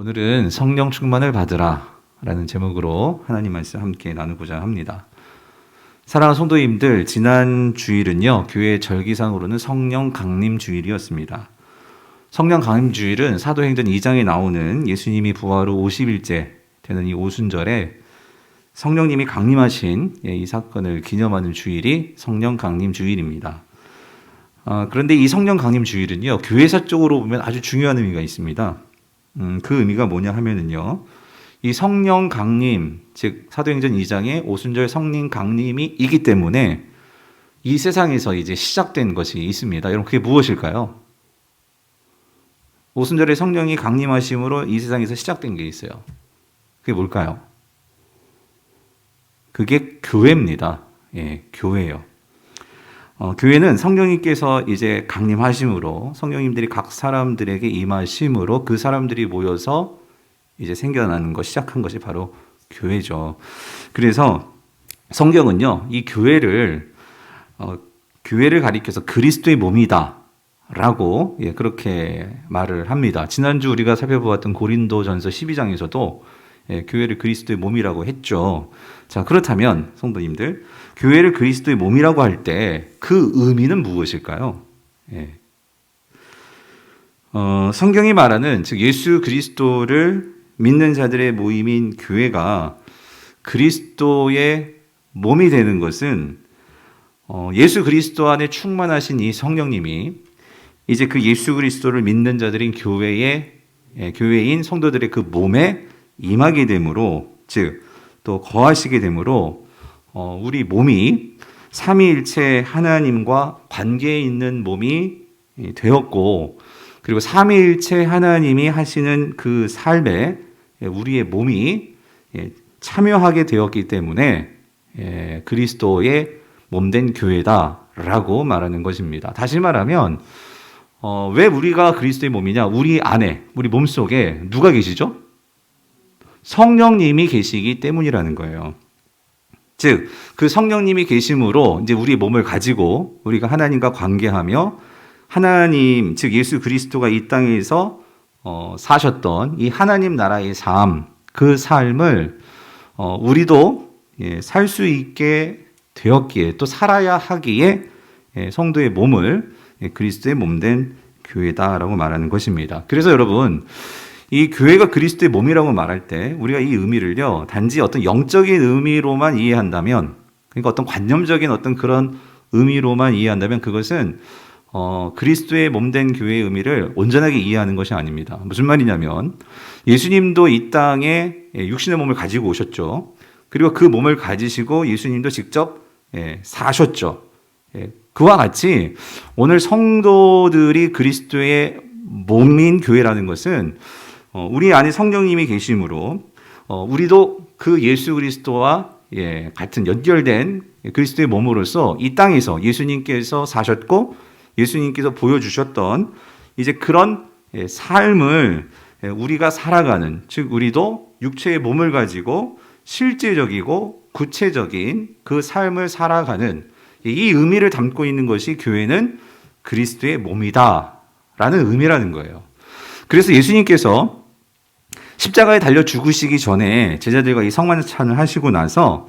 오늘은 성령 충만을 받으라 라는 제목으로 하나님 말씀 함께 나누고자 합니다. 사랑하는 성도님들, 지난 주일은요, 교회 절기상으로는 성령 강림 주일이었습니다. 성령 강림 주일은 사도행전 2장에 나오는 예수님이 부활 후 50일째 되는 이 오순절에 성령님이 강림하신 이 사건을 기념하는 주일이 성령 강림 주일입니다. 그런데 이 성령 강림 주일은요, 교회사적으로 보면 아주 중요한 의미가 있습니다. 그 의미가 뭐냐 하면은요, 이 성령 강림, 즉 사도행전 2장에 오순절 성령 강림이 있기 때문에 이 세상에서 이제 시작된 것이 있습니다. 여러분, 그게 무엇일까요? 오순절에 성령이 강림하심으로 이 세상에서 시작된 게 있어요. 그게 뭘까요? 그게 교회입니다. 예, 교회예요. 교회는 성령님께서 이제 강림하심으로, 성령님들이 각 사람들에게 임하심으로 그 사람들이 모여서 이제 생겨나는 것, 시작한 것이 바로 교회죠. 그래서 성경은요, 이 교회를 가리켜서 그리스도의 몸이다 라고 그렇게 말을 합니다. 지난주 우리가 살펴보았던 고린도전서 12장에서도 교회를 그리스도의 몸이라고 했죠. 자, 그렇다면 성도님들, 교회를 그리스도의 몸이라고 할 때 그 의미는 무엇일까요? 성경이 말하는, 즉 예수 그리스도를 믿는 자들의 모임인 교회가 그리스도의 몸이 되는 것은 예수 그리스도 안에 충만하신 이 성령님이 이제 그 예수 그리스도를 믿는 자들인 교회인 성도들의 그 몸에 임하게 되므로, 즉 또 거하시게 되므로 우리 몸이 삼위일체 하나님과 관계에 있는 몸이 되었고, 그리고 삼위일체 하나님이 하시는 그 삶에 우리의 몸이 참여하게 되었기 때문에 그리스도의 몸된 교회다라고 말하는 것입니다. 다시 말하면 왜 우리가 그리스도의 몸이냐? 우리 안에, 우리 몸속에 누가 계시죠? 성령님이 계시기 때문이라는 거예요. 즉, 그 성령님이 계심으로 이제 우리 몸을 가지고 우리가 하나님과 관계하며 하나님, 즉 예수 그리스도가 이 땅에서 사셨던 이 하나님 나라의 삶, 그 삶을 우리도 살 수 있게 되었기에, 또 살아야 하기에 성도의 몸을 그리스도의 몸된 교회다라고 말하는 것입니다. 그래서 여러분, 이 교회가 그리스도의 몸이라고 말할 때 우리가 이 의미를요, 단지 어떤 영적인 의미로만 이해한다면, 그러니까 어떤 관념적인 어떤 그런 의미로만 이해한다면 그것은 그리스도의 몸된 교회의 의미를 온전하게 이해하는 것이 아닙니다. 무슨 말이냐면, 예수님도 이 땅에 육신의 몸을 가지고 오셨죠. 그리고 그 몸을 가지시고 예수님도 직접 사셨죠. 그와 같이 오늘 성도들이 그리스도의 몸인 교회라는 것은 우리 안에 성령님이 계심으로 우리도 그 예수 그리스도와 같은 연결된 그리스도의 몸으로서 이 땅에서 예수님께서 사셨고 예수님께서 보여주셨던 이제 그런 삶을 우리가 살아가는, 즉 우리도 육체의 몸을 가지고 실제적이고 구체적인 그 삶을 살아가는 이 의미를 담고 있는 것이 교회는 그리스도의 몸이다라는 의미라는 거예요. 그래서 예수님께서 십자가에 달려 죽으시기 전에 제자들과 이 성만찬을 하시고 나서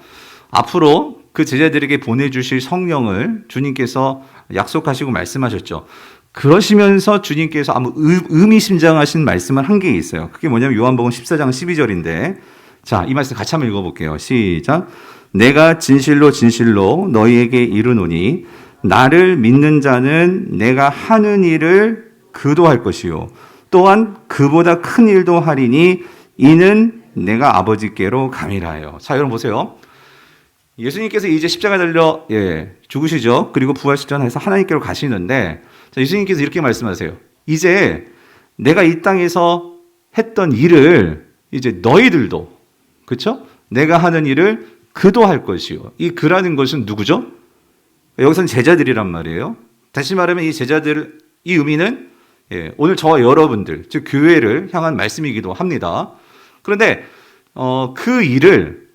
앞으로 그 제자들에게 보내주실 성령을 주님께서 약속하시고 말씀하셨죠. 그러시면서 주님께서 아무 의미심장하신 말씀을 한 게 있어요. 그게 뭐냐면 요한복음 14장 12절인데, 자, 이 말씀 같이 한번 읽어볼게요. 시작. 내가 진실로 진실로 너희에게 이르노니 나를 믿는 자는 내가 하는 일을 그도 할 것이요 또한 그보다 큰 일도 하리니 이는 내가 아버지께로 감이라요. 자, 여러분 보세요. 예수님께서 이제 십자가에 달려 죽으시죠. 그리고 부활시켜서 하나님께로 가시는데, 자, 예수님께서 이렇게 말씀하세요. 이제 내가 이 땅에서 했던 일을 이제 너희들도, 그렇죠? 내가 하는 일을 그도 할 것이요. 이 그라는 것은 누구죠? 여기서는 제자들이란 말이에요. 다시 말하면 이 제자들, 이 의미는 오늘 저와 여러분들, 즉 교회를 향한 말씀이기도 합니다. 그런데 그 일을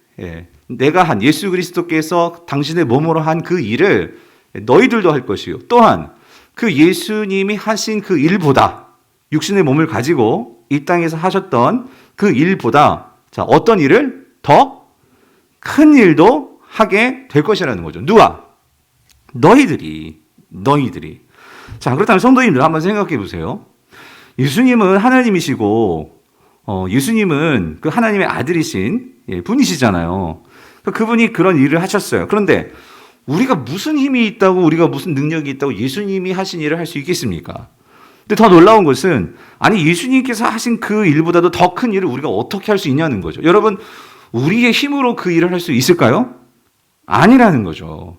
내가 한, 예수 그리스도께서 당신의 몸으로 한 그 일을 너희들도 할 것이요 또한 그 예수님이 하신 그 일보다 육신의 몸을 가지고 이 땅에서 하셨던 그 일보다 자, 어떤 일을 더 큰 일도 하게 될 것이라는 거죠. 누가? 너희들이. 자, 그렇다면 성도님들 한번 생각해 보세요. 예수님은 하나님이시고 예수님은 그 하나님의 아들이신 분이시잖아요. 그분이 그런 일을 하셨어요. 그런데 우리가 무슨 힘이 있다고, 우리가 무슨 능력이 있다고 예수님이 하신 일을 할 수 있겠습니까? 근데 더 놀라운 것은 아니 예수님께서 하신 그 일보다도 더 큰 일을 우리가 어떻게 할 수 있냐는 거죠. 여러분, 우리의 힘으로 그 일을 할 수 있을까요? 아니라는 거죠.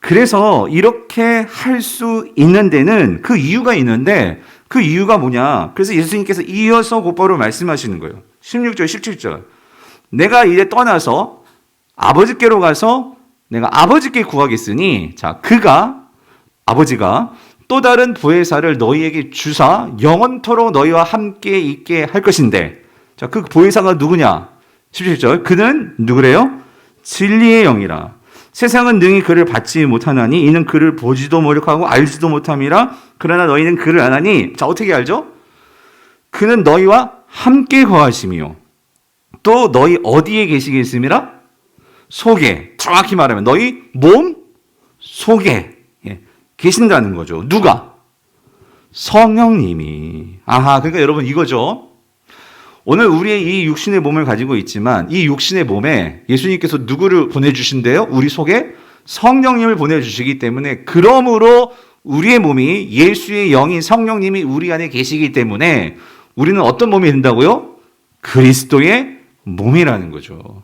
그래서 이렇게 할 수 있는 데는 그 이유가 있는데 그 이유가 뭐냐? 그래서 예수님께서 이어서 곧바로 말씀하시는 거예요. 16절, 17절. 내가 이제 떠나서 아버지께로 가서 내가 아버지께 구하겠으니 자, 아버지가 또 다른 보혜사를 너희에게 주사 영원토록 너희와 함께 있게 할 것인데 자, 그 보혜사가 누구냐? 17절. 그는 누구래요? 진리의 영이라. 세상은 능히 그를 받지 못하나니 이는 그를 보지도 못하고 알지도 못함이라. 그러나 너희는 그를 아나니 자, 어떻게 알죠? 그는 너희와 함께 거하시며 또 너희 어디에 계시겠습니까? 속에. 정확히 말하면 너희 몸 속에 계신다는 거죠. 누가? 성령님이. 아하, 그러니까 여러분 이거죠. 오늘 우리의 이 육신의 몸을 가지고 있지만 이 육신의 몸에 예수님께서 누구를 보내주신대요? 우리 속에 성령님을 보내주시기 때문에 그러므로 우리의 몸이 예수의 영인 성령님이 우리 안에 계시기 때문에 우리는 어떤 몸이 된다고요? 그리스도의 몸이라는 거죠.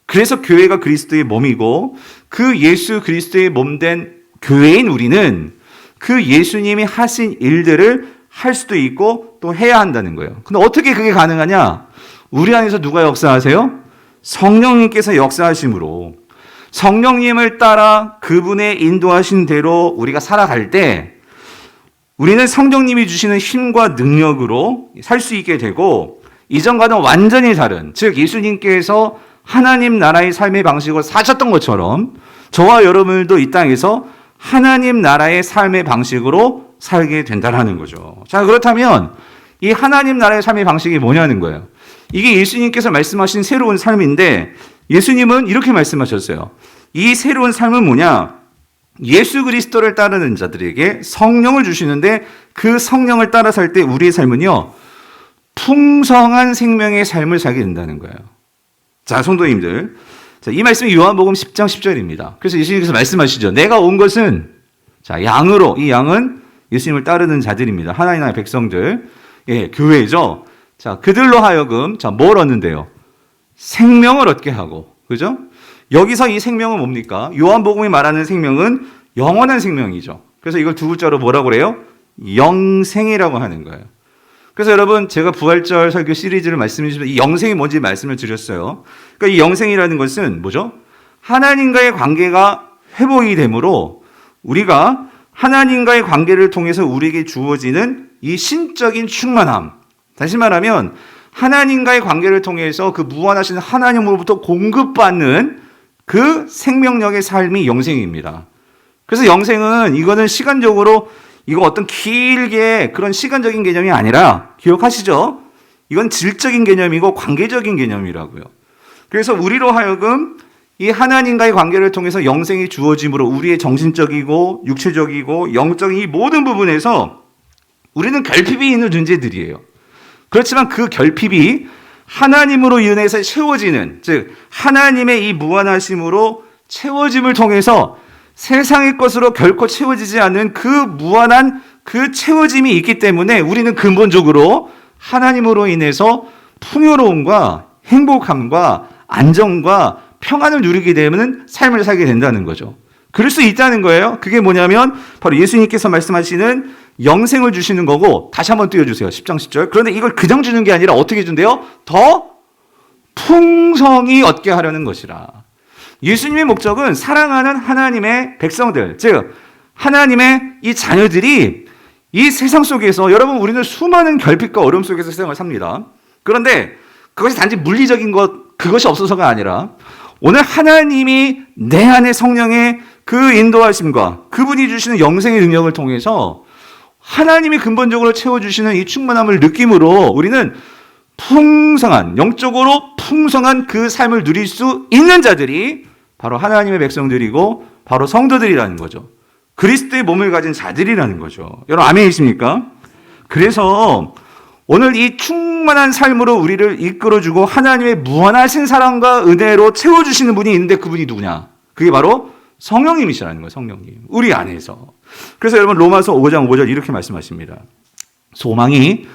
그래서 교회가 그리스도의 몸이고 그 예수 그리스도의 몸된 교회인 우리는 그 예수님이 하신 일들을 할 수도 있고 또 해야 한다는 거예요. 근데 어떻게 그게 가능하냐? 우리 안에서 누가 역사하세요? 성령님께서 역사하심으로 성령님을 따라 그분의 인도하신 대로 우리가 살아갈 때 우리는 성령님이 주시는 힘과 능력으로 살 수 있게 되고 이전과는 완전히 다른, 즉 예수님께서 하나님 나라의 삶의 방식으로 사셨던 것처럼 저와 여러분들도 이 땅에서 하나님 나라의 삶의 방식으로 살게 된다는 거죠. 자, 그렇다면 이 하나님 나라의 삶의 방식이 뭐냐는 거예요. 이게 예수님께서 말씀하신 새로운 삶인데 예수님은 이렇게 말씀하셨어요. 이 새로운 삶은 뭐냐? 예수 그리스도를 따르는 자들에게 성령을 주시는데 그 성령을 따라 살 때 우리의 삶은요, 풍성한 생명의 삶을 살게 된다는 거예요. 자, 성도님들. 자, 이 말씀이 요한복음 10장 10절입니다. 그래서 예수님께서 말씀하시죠. 내가 온 것은 자, 양으로, 이 양은 예수님을 따르는 자들입니다. 하나님 나라의 백성들. 예, 교회죠. 자, 그들로 하여금 자, 뭘 얻는데요? 생명을 얻게 하고. 그죠? 여기서 이 생명은 뭡니까? 요한복음이 말하는 생명은 영원한 생명이죠. 그래서 이걸 두 글자로 뭐라고 그래요? 영생이라고 하는 거예요. 그래서 여러분 제가 부활절 설교 시리즈를 말씀해 주시면 이 영생이 뭔지 말씀을 드렸어요. 그러니까 이 영생이라는 것은 뭐죠? 하나님과의 관계가 회복이 되므로 우리가 하나님과의 관계를 통해서 우리에게 주어지는 이 신적인 충만함. 다시 말하면 하나님과의 관계를 통해서 그 무한하신 하나님으로부터 공급받는 그 생명력의 삶이 영생입니다. 그래서 영생은 이거는 시간적으로 이거 어떤 길게 그런 시간적인 개념이 아니라 기억하시죠? 이건 질적인 개념이고 관계적인 개념이라고요. 그래서 우리로 하여금 이 하나님과의 관계를 통해서 영생이 주어짐으로 우리의 정신적이고 육체적이고 영적인 이 모든 부분에서 우리는 결핍이 있는 존재들이에요. 그렇지만 그 결핍이 하나님으로 인해서 채워지는, 즉 하나님의 이 무한하심으로 채워짐을 통해서 세상의 것으로 결코 채워지지 않는 그 무한한 그 채워짐이 있기 때문에 우리는 근본적으로 하나님으로 인해서 풍요로움과 행복함과 안정과 평안을 누리게 되면 삶을 살게 된다는 거죠. 그럴 수 있다는 거예요. 그게 뭐냐면 바로 예수님께서 말씀하시는 영생을 주시는 거고, 다시 한번 띄워주세요. 10장 10절. 그런데 이걸 그냥 주는 게 아니라 어떻게 준대요? 더 풍성히 얻게 하려는 것이라. 예수님의 목적은 사랑하는 하나님의 백성들, 즉 하나님의 이 자녀들이 이 세상 속에서, 여러분 우리는 수많은 결핍과 어려움 속에서 세상을 삽니다. 그런데 그것이 단지 물리적인 것, 그것이 없어서가 아니라 오늘 하나님이 내 안에 성령의 그 인도하심과 그분이 주시는 영생의 능력을 통해서 하나님이 근본적으로 채워주시는 이 충만함을 느낌으로 우리는 풍성한, 영적으로 풍성한 그 삶을 누릴 수 있는 자들이 바로 하나님의 백성들이고 바로 성도들이라는 거죠. 그리스도의 몸을 가진 자들이라는 거죠. 여러분 아멘이십니까? 그래서 오늘 이 충만한 삶으로 우리를 이끌어주고 하나님의 무한하신 사랑과 은혜로 채워주시는 분이 있는데 그분이 누구냐? 그게 바로 성령님이시라는 거예요. 성령님. 우리 안에서. 그래서 여러분 로마서 5장 5절 이렇게 말씀하십니다. 소망이,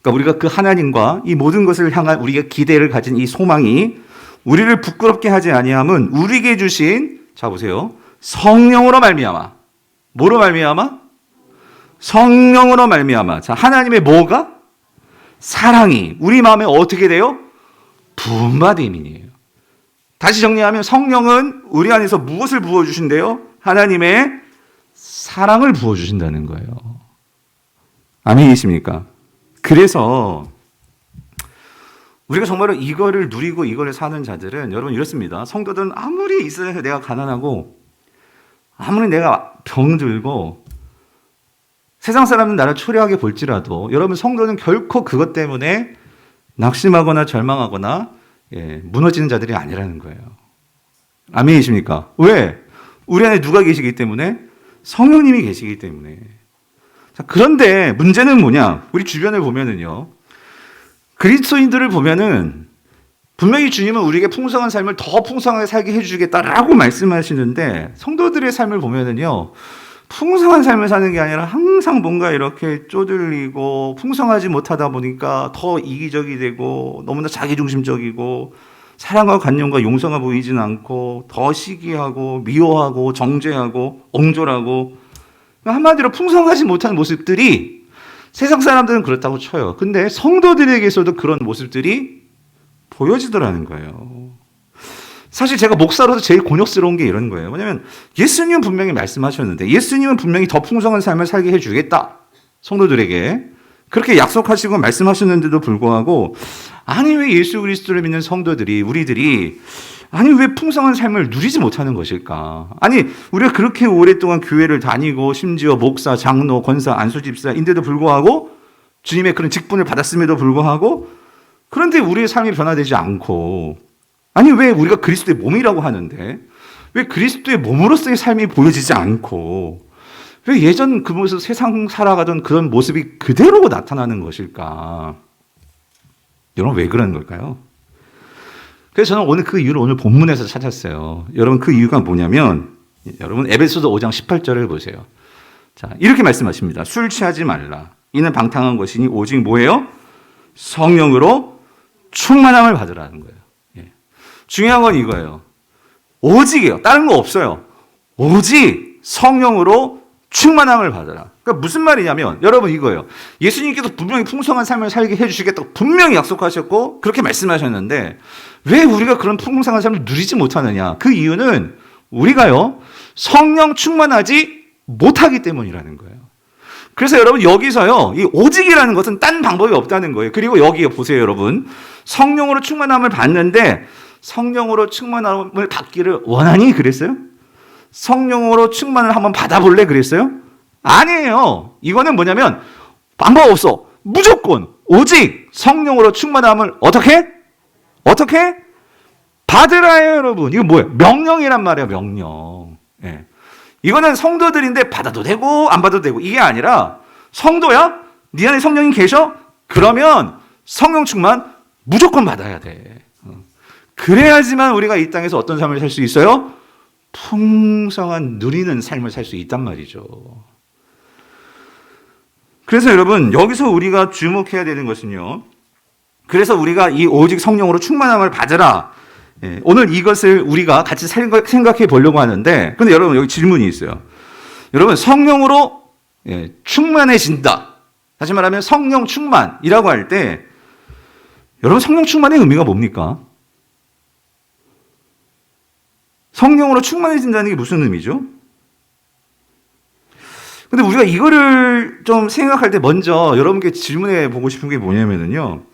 그러니까 우리가 그 하나님과 이 모든 것을 향한 우리가 기대를 가진 이 소망이 우리를 부끄럽게 하지 아니함은 우리에게 주신, 자 보세요, 성령으로 말미암아. 뭐로 말미암아? 성령으로 말미암아. 자, 하나님의 뭐가? 사랑이 우리 마음에 어떻게 돼요? 부음받음이에요. 다시 정리하면 성령은 우리 안에서 무엇을 부어주신대요? 하나님의 사랑을 부어주신다는 거예요. 아멘이십니까? 그래서 우리가 정말로 이거를 누리고 이거를 사는 자들은 여러분 이렇습니다. 성도들은 아무리 이스라엘에서 내가 가난하고 아무리 내가 병들고 세상 사람은 나를 초라하게 볼지라도 여러분 성도는 결코 그것 때문에 낙심하거나 절망하거나 무너지는 자들이 아니라는 거예요. 아멘이십니까? 왜? 우리 안에 누가 계시기 때문에? 성령님이 계시기 때문에. 자, 그런데 문제는 뭐냐? 우리 주변을 보면은요. 그리스도인들을 보면은 분명히 주님은 우리에게 풍성한 삶을 더 풍성하게 살게 해주겠다라고 말씀하시는데 성도들의 삶을 보면은요. 풍성한 삶을 사는 게 아니라 항상 뭔가 이렇게 쪼들리고 풍성하지 못하다 보니까 더 이기적이 되고 너무나 자기중심적이고 사랑과 관념과 용서가 보이진 않고 더 시기하고 미워하고 정죄하고 옹졸하고 한마디로 풍성하지 못한 모습들이 세상 사람들은 그렇다고 쳐요. 근데 성도들에게서도 그런 모습들이 보여지더라는 거예요. 사실 제가 목사로서 제일 곤욕스러운 게 이런 거예요. 왜냐하면 예수님은 분명히 말씀하셨는데 예수님은 분명히 더 풍성한 삶을 살게 해주겠다. 성도들에게. 그렇게 약속하시고 말씀하셨는데도 불구하고 아니 왜 예수 그리스도를 믿는 성도들이 우리들이 아니 왜 풍성한 삶을 누리지 못하는 것일까? 아니 우리가 그렇게 오랫동안 교회를 다니고 심지어 목사, 장로, 권사, 안수집사인데도 불구하고 주님의 그런 직분을 받았음에도 불구하고 그런데 우리의 삶이 변화되지 않고 아니 왜 우리가 그리스도의 몸이라고 하는데 왜 그리스도의 몸으로서의 삶이 보여지지 않고 왜 예전 그 모습 세상 살아가던 그런 모습이 그대로 나타나는 것일까? 여러분 왜 그런 걸까요? 그래서 저는 오늘 그 이유를 오늘 본문에서 찾았어요. 여러분 그 이유가 뭐냐면 여러분 에베소서 5장 18절을 보세요. 자, 이렇게 말씀하십니다. 술 취하지 말라. 이는 방탕한 것이니 오직 뭐예요? 성령으로 충만함을 받으라는 거예요. 예. 중요한 건 이거예요. 오직이에요. 다른 거 없어요. 오직 성령으로 충만함을 받으라. 그러니까 무슨 말이냐면 여러분 이거예요. 예수님께서 분명히 풍성한 삶을 살게 해주시겠다고 분명히 약속하셨고 그렇게 말씀하셨는데 왜 우리가 그런 풍성한 삶을 누리지 못하느냐? 그 이유는 우리가요 성령 충만하지 못하기 때문이라는 거예요. 그래서 여러분 여기서요 이 오직이라는 것은 딴 방법이 없다는 거예요. 그리고 여기 보세요 여러분 성령으로 충만함을 받는데 성령으로 충만함을 받기를 원하니 그랬어요? 성령으로 충만을 한번 받아볼래 그랬어요? 아니에요. 이거는 뭐냐면 방법 없어. 무조건 오직 성령으로 충만함을 어떻게 받으라요 여러분. 이거 뭐예요? 명령이란 말이에요. 명령. 예. 이거는 성도들인데 받아도 되고 안 받아도 되고 이게 아니라 성도야? 네 안에 성령이 계셔? 그러면 성령 충만 무조건 받아야 돼. 그래야지만 우리가 이 땅에서 어떤 삶을 살 수 있어요? 풍성한 누리는 삶을 살 수 있단 말이죠. 그래서 여러분 여기서 우리가 주목해야 되는 것은요. 그래서 우리가 이 오직 성령으로 충만함을 받으라. 예, 오늘 이것을 우리가 같이 생각해 보려고 하는데 근데 여러분 여기 질문이 있어요. 여러분 성령으로 충만해진다. 다시 말하면 성령 충만이라고 할 때 여러분 성령 충만의 의미가 뭡니까? 성령으로 충만해진다는 게 무슨 의미죠? 근데 우리가 이거를 좀 생각할 때 먼저 여러분께 질문해 보고 싶은 게 뭐냐면요.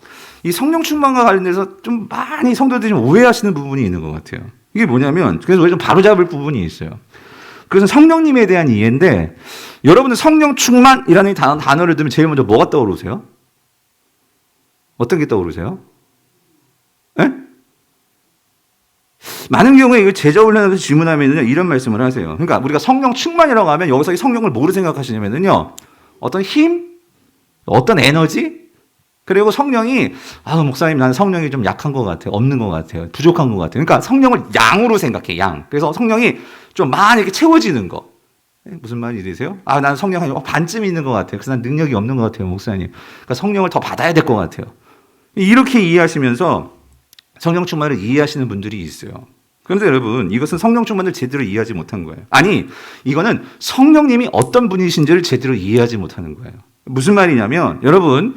이 성령 충만과 관련해서 좀 많이 성도들이 좀 오해하시는 부분이 있는 것 같아요. 이게 뭐냐면, 그래서 좀 바로잡을 부분이 있어요. 그것은 성령님에 대한 이해인데, 여러분은 성령 충만이라는 단어를 들으면 제일 먼저 뭐가 떠오르세요? 어떤 게 떠오르세요? 에? 많은 경우에 이거 제자훈련에서 질문하면요 이런 말씀을 하세요. 그러니까 우리가 성령 충만이라고 하면 여기서 이 성령을 뭐로 생각하시냐면요 어떤 힘, 어떤 에너지, 그리고 성령이 목사님 나는 성령이 좀 약한 것 같아요, 없는 것 같아요, 부족한 것 같아요. 그러니까 성령을 양으로 생각해, 양. 그래서 성령이 좀 많이 이렇게 채워지는 거. 무슨 말이세요? 나는 성령 한 반쯤 있는 것 같아요. 그래서 난 능력이 없는 것 같아요, 목사님. 그러니까 성령을 더 받아야 될 것 같아요. 이렇게 이해하시면서 성령 충만을 이해하시는 분들이 있어요. 그런데 여러분, 이것은 성령 충만을 제대로 이해하지 못한 거예요. 아니, 이거는 성령님이 어떤 분이신지를 제대로 이해하지 못하는 거예요. 무슨 말이냐면, 여러분,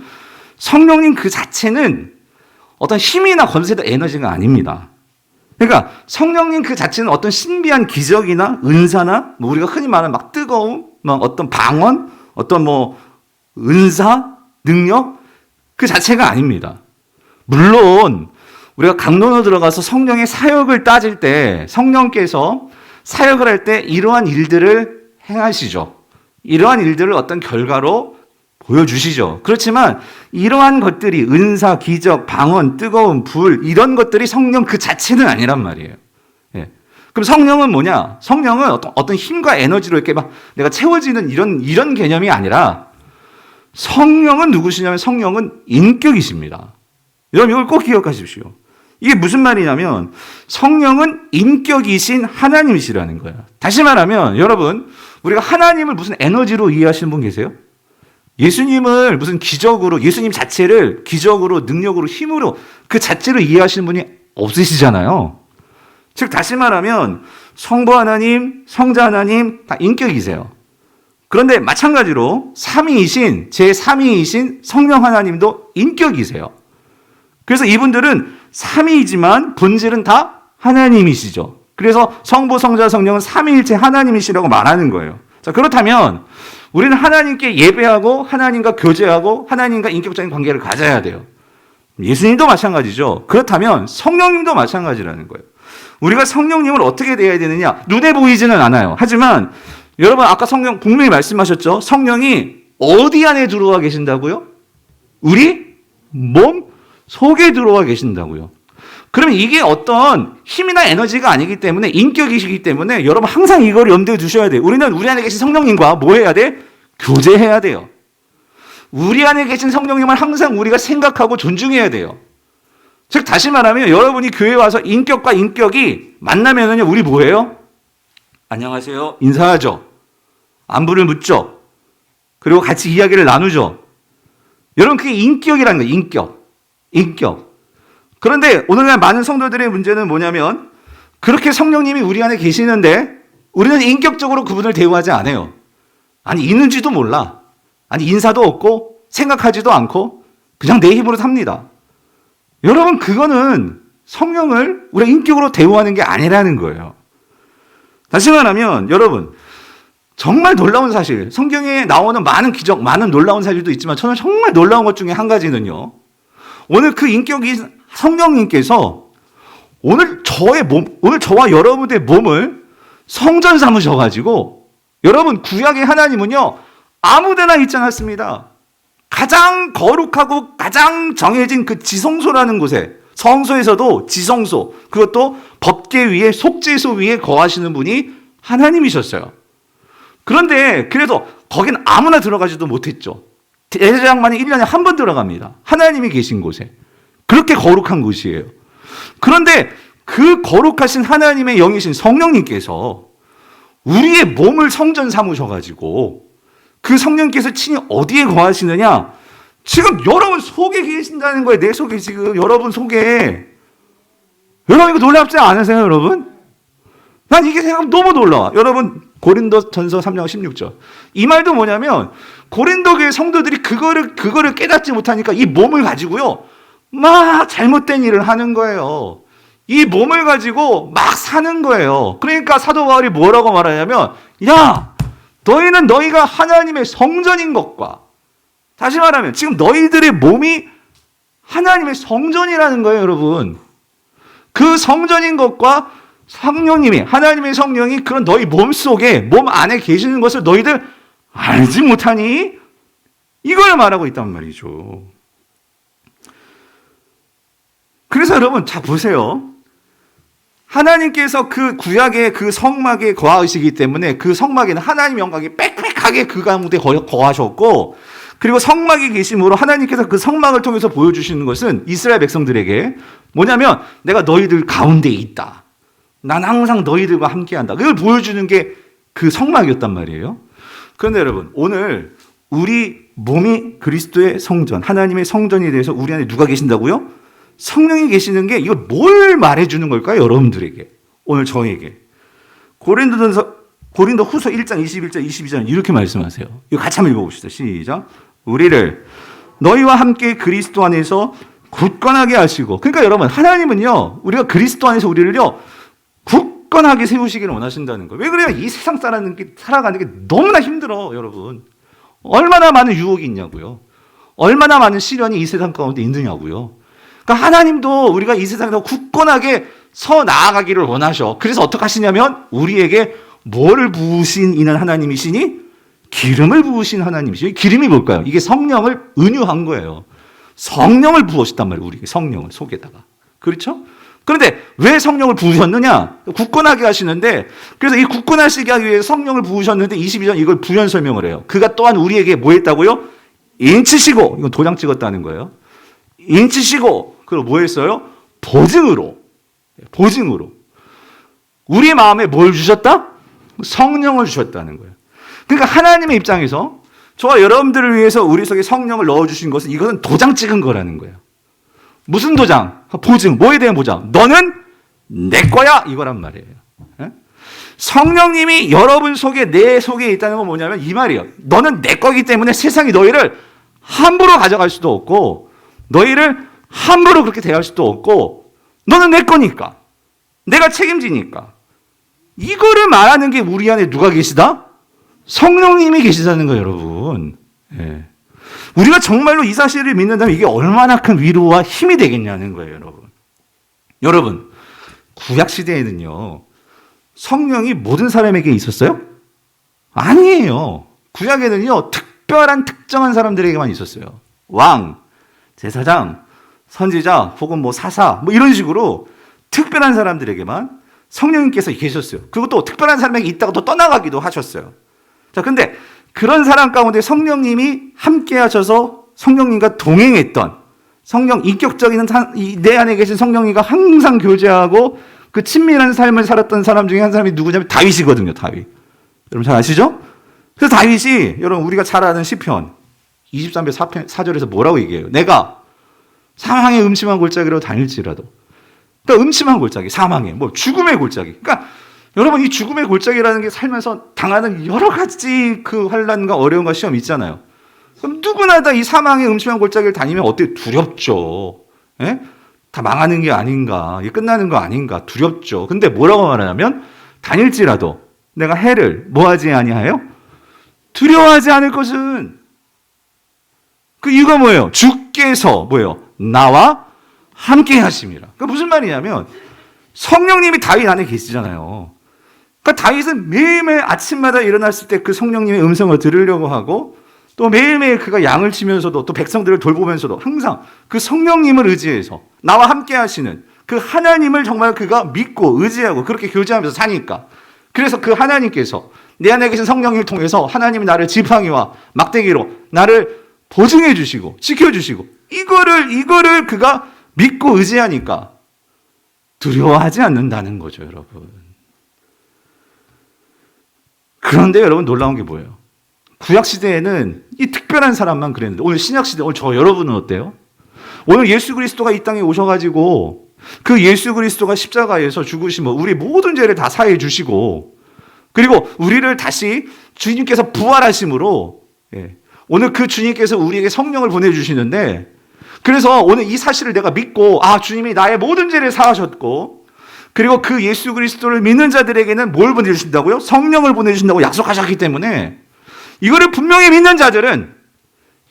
성령님 그 자체는 어떤 힘이나 권세나 에너지가 아닙니다. 그러니까 성령님 그 자체는 어떤 신비한 기적이나 은사나 우리가 흔히 말하는 막 뜨거움, 막 어떤 방언, 어떤 은사, 능력 그 자체가 아닙니다. 물론 우리가 강론으로 들어가서 성령의 사역을 따질 때 성령께서 사역을 할 때 이러한 일들을 행하시죠. 이러한 일들을 어떤 결과로 보여주시죠. 그렇지만 이러한 것들이 은사, 기적, 방언, 뜨거운 불 이런 것들이 성령 그 자체는 아니란 말이에요. 예. 그럼 성령은 뭐냐? 성령은 어떤 힘과 에너지로 이렇게 막 내가 채워지는 이런 개념이 아니라 성령은 누구시냐면 성령은 인격이십니다. 여러분 이걸 꼭 기억하십시오. 이게 무슨 말이냐면 성령은 인격이신 하나님이시라는 거예요. 다시 말하면 여러분 우리가 하나님을 무슨 에너지로 이해하시는 분 계세요? 예수님을 무슨 기적으로, 예수님 자체를 기적으로, 능력으로, 힘으로 그 자체로 이해하시는 분이 없으시잖아요. 즉 다시 말하면 성부 하나님, 성자 하나님 다 인격이세요. 그런데 마찬가지로 삼위이신 제3위이신 성령 하나님도 인격이세요. 그래서 이분들은 삼위이지만 본질은 다 하나님이시죠. 그래서 성부, 성자, 성령은 삼위일체 하나님이시라고 말하는 거예요. 자, 그렇다면 우리는 하나님께 예배하고 하나님과 교제하고 하나님과 인격적인 관계를 가져야 돼요. 예수님도 마찬가지죠. 그렇다면 성령님도 마찬가지라는 거예요. 우리가 성령님을 어떻게 대해야 되느냐? 눈에 보이지는 않아요. 하지만 여러분 아까 성령 분명히 말씀하셨죠. 성령이 어디 안에 들어와 계신다고요? 우리 몸 속에 들어와 계신다고요. 그러면 이게 어떤 힘이나 에너지가 아니기 때문에 인격이시기 때문에 여러분 항상 이걸 염두에 두셔야 돼요. 우리는 우리 안에 계신 성령님과 뭐 해야 돼? 교제해야 돼요. 우리 안에 계신 성령님을 항상 우리가 생각하고 존중해야 돼요. 즉 다시 말하면 여러분이 교회에 와서 인격과 인격이 만나면은요 우리 뭐해요? 안녕하세요 인사하죠. 안부를 묻죠. 그리고 같이 이야기를 나누죠. 여러분 그게 인격이라는 거예요. 인격. 그런데 오늘날 많은 성도들의 문제는 뭐냐면 그렇게 성령님이 우리 안에 계시는데 우리는 인격적으로 그분을 대우하지 않아요. 아니 있는지도 몰라. 아니 인사도 없고 생각하지도 않고 그냥 내 힘으로 삽니다. 여러분 그거는 성령을 우리가 인격으로 대우하는 게 아니라는 거예요. 다시 말하면 여러분 정말 놀라운 사실, 성경에 나오는 많은 기적, 많은 놀라운 사실도 있지만 저는 정말 놀라운 것 중에 한 가지는요. 오늘 그 인격이 성령님께서 오늘 저와 여러분의 몸을 성전 삼으셔가지고 여러분 구약의 하나님은요 아무데나 있지 않았습니다. 가장 거룩하고 가장 정해진 그 지성소라는 곳에 성소에서도 지성소 그것도 법궤 위에 속죄소 위에 거하시는 분이 하나님이셨어요. 그런데 그래도 거긴 아무나 들어가지도 못했죠. 대제사장만이 1년에 한 번 들어갑니다. 하나님이 계신 곳에. 그렇게 거룩한 곳이에요. 그런데 그 거룩하신 하나님의 영이신 성령님께서 우리의 몸을 성전 삼으셔가지고 그 성령께서 친히 어디에 거하시느냐? 지금 여러분 속에 계신다는 거예요. 내 속에 지금 여러분 속에. 여러분 이거 놀랍지 않으세요 여러분? 난 이게 생각하면 너무 놀라워. 여러분 고린도전서 3장 16절. 이 말도 뭐냐면 고린도 교회 성도들이 그거를 깨닫지 못하니까 이 몸을 가지고요. 막 잘못된 일을 하는 거예요. 이 몸을 가지고 막 사는 거예요. 그러니까 사도 바울이 뭐라고 말하냐면 야 너희는 너희가 하나님의 성전인 것과 다시 말하면 지금 너희들의 몸이 하나님의 성전이라는 거예요 여러분. 그 성전인 것과 성령님이 하나님의 성령이 그런 너희 몸 속에 몸 안에 계시는 것을 너희들 알지 못하니? 이걸 말하고 있단 말이죠. 그래서 여러분, 자 보세요. 하나님께서 그 구약의 그 성막에 거하시기 때문에 그 성막에는 하나님 영광이 빽빽하게 그 가운데 거하셨고, 그리고 성막에 계심으로 하나님께서 그 성막을 통해서 보여주시는 것은 이스라엘 백성들에게 뭐냐면 내가 너희들 가운데 있다. 난 항상 너희들과 함께한다. 그걸 보여주는 게 그 성막이었단 말이에요. 그런데 여러분, 오늘 우리 몸이 그리스도의 성전, 하나님의 성전에 대해서 우리 안에 누가 계신다고요? 성령이 계시는 게 이걸 뭘 말해주는 걸까요? 여러분들에게, 오늘 저에게. 고린도 후서 1장 21절 22절 이렇게 말씀하세요. 이거 같이 한번 읽어봅시다. 시작. 우리를 너희와 함께 그리스도 안에서 굳건하게 하시고, 그러니까 여러분, 하나님은요 우리가 그리스도 안에서 우리를요 굳건하게 세우시기를 원하신다는 거예요. 왜 그래요? 이 세상 살아가는 게 너무나 힘들어. 여러분, 얼마나 많은 유혹이 있냐고요. 얼마나 많은 시련이 이 세상 가운데 있느냐고요. 그러니까 하나님도 우리가 이 세상에서 굳건하게 서 나아가기를 원하셔. 그래서 어떻게 하시냐면 우리에게 뭐를 부으신 이는 하나님이시니? 기름을 부으신 하나님이시니. 기름이 뭘까요? 이게 성령을 은유한 거예요. 성령을 부으셨단 말이에요. 우리에게 성령을 속에다가. 그렇죠? 그런데 왜 성령을 부으셨느냐? 굳건하게 하시는데, 그래서 이 굳건하시게 하기 위해 성령을 부으셨는데 22절 이걸 부연 설명을 해요. 그가 또한 우리에게 뭐 했다고요? 인치시고, 이건 도장 찍었다는 거예요. 인치시고, 그리고 뭐 했어요? 보증으로. 우리 마음에 뭘 주셨다? 성령을 주셨다는 거예요. 그러니까 하나님의 입장에서 저와 여러분들을 위해서 우리 속에 성령을 넣어주신 것은 이것은 도장 찍은 거라는 거예요. 무슨 도장? 보증. 뭐에 대한 보장? 너는 내 거야! 이거란 말이에요. 성령님이 여러분 속에, 내 속에 있다는 건 뭐냐면 이 말이에요. 너는 내 거기 때문에 세상이 너희를 함부로 가져갈 수도 없고, 너희를 함부로 그렇게 대할 수도 없고, 너는 내 거니까. 내가 책임지니까. 이거를 말하는 게 우리 안에 누가 계시다? 성령님이 계시다는 거예요, 여러분. 예. 우리가 정말로 이 사실을 믿는다면 이게 얼마나 큰 위로와 힘이 되겠냐는 거예요, 여러분. 여러분, 구약시대에는요, 성령이 모든 사람에게 있었어요? 아니에요. 구약에는요, 특별한 특정한 사람들에게만 있었어요. 왕, 제사장, 선지자, 혹은 뭐 사사, 뭐 이런 식으로 특별한 사람들에게만 성령님께서 계셨어요. 그리고 또 특별한 사람에게 있다가 또 떠나가기도 하셨어요. 자, 근데 그런 사람 가운데 성령님이 함께 하셔서 성령님과 동행했던, 성령, 인격적인 내 안에 계신 성령님과 항상 교제하고 그 친밀한 삶을 살았던 사람 중에 한 사람이 누구냐면 다윗이거든요, 다윗. 여러분 잘 아시죠? 그래서 다윗이, 여러분 우리가 잘 아는 시편 23편 4절에서 뭐라고 얘기해요? 내가 사망의 음침한 골짜기로 다닐지라도. 그러니까 음침한 골짜기, 사망의, 뭐 죽음의 골짜기. 그러니까 여러분, 이 죽음의 골짜기라는 게 살면서 당하는 여러 가지 그 환난과 어려움과 시험이 있잖아요. 그럼 누구나 다 이 사망의 음침한 골짜기를 다니면 어때? 두렵죠. 예? 다 망하는 게 아닌가, 끝나는 거 아닌가, 두렵죠. 근데 뭐라고 말하냐면 다닐지라도 내가 해를 뭐하지 아니하여? 두려워하지 않을 것은. 그 이유가 뭐예요? 주께서 뭐예요? 나와 함께 하심이라. 그 무슨 말이냐면 성령님이 다윗 안에 계시잖아요. 그러니까 다윗은 매일매일 아침마다 일어났을 때 그 성령님의 음성을 들으려고 하고, 또 매일매일 그가 양을 치면서도 또 백성들을 돌보면서도 항상 그 성령님을 의지해서 나와 함께 하시는 그 하나님을 정말 그가 믿고 의지하고 그렇게 교제하면서 사니까, 그래서 그 하나님께서 내 안에 계신 성령님을 통해서 하나님이 나를 지팡이와 막대기로 나를 보증해 주시고 지켜주시고, 이거를 그가 믿고 의지하니까 두려워하지 않는다는 거죠, 여러분. 그런데 여러분, 놀라운 게 뭐예요? 구약시대에는 이 특별한 사람만 그랬는데, 오늘 신약시대, 오늘 저 여러분은 어때요? 오늘 예수 그리스도가 이 땅에 오셔가지고 그 예수 그리스도가 십자가에서 죽으시면 우리 모든 죄를 다 사해 주시고, 그리고 우리를 다시 주님께서 부활하심으로, 오늘 그 주님께서 우리에게 성령을 보내주시는데, 그래서 오늘 이 사실을 내가 믿고, 주님이 나의 모든 죄를 사하셨고, 그리고 그 예수 그리스도를 믿는 자들에게는 뭘 보내주신다고요? 성령을 보내주신다고 약속하셨기 때문에, 이거를 분명히 믿는 자들은,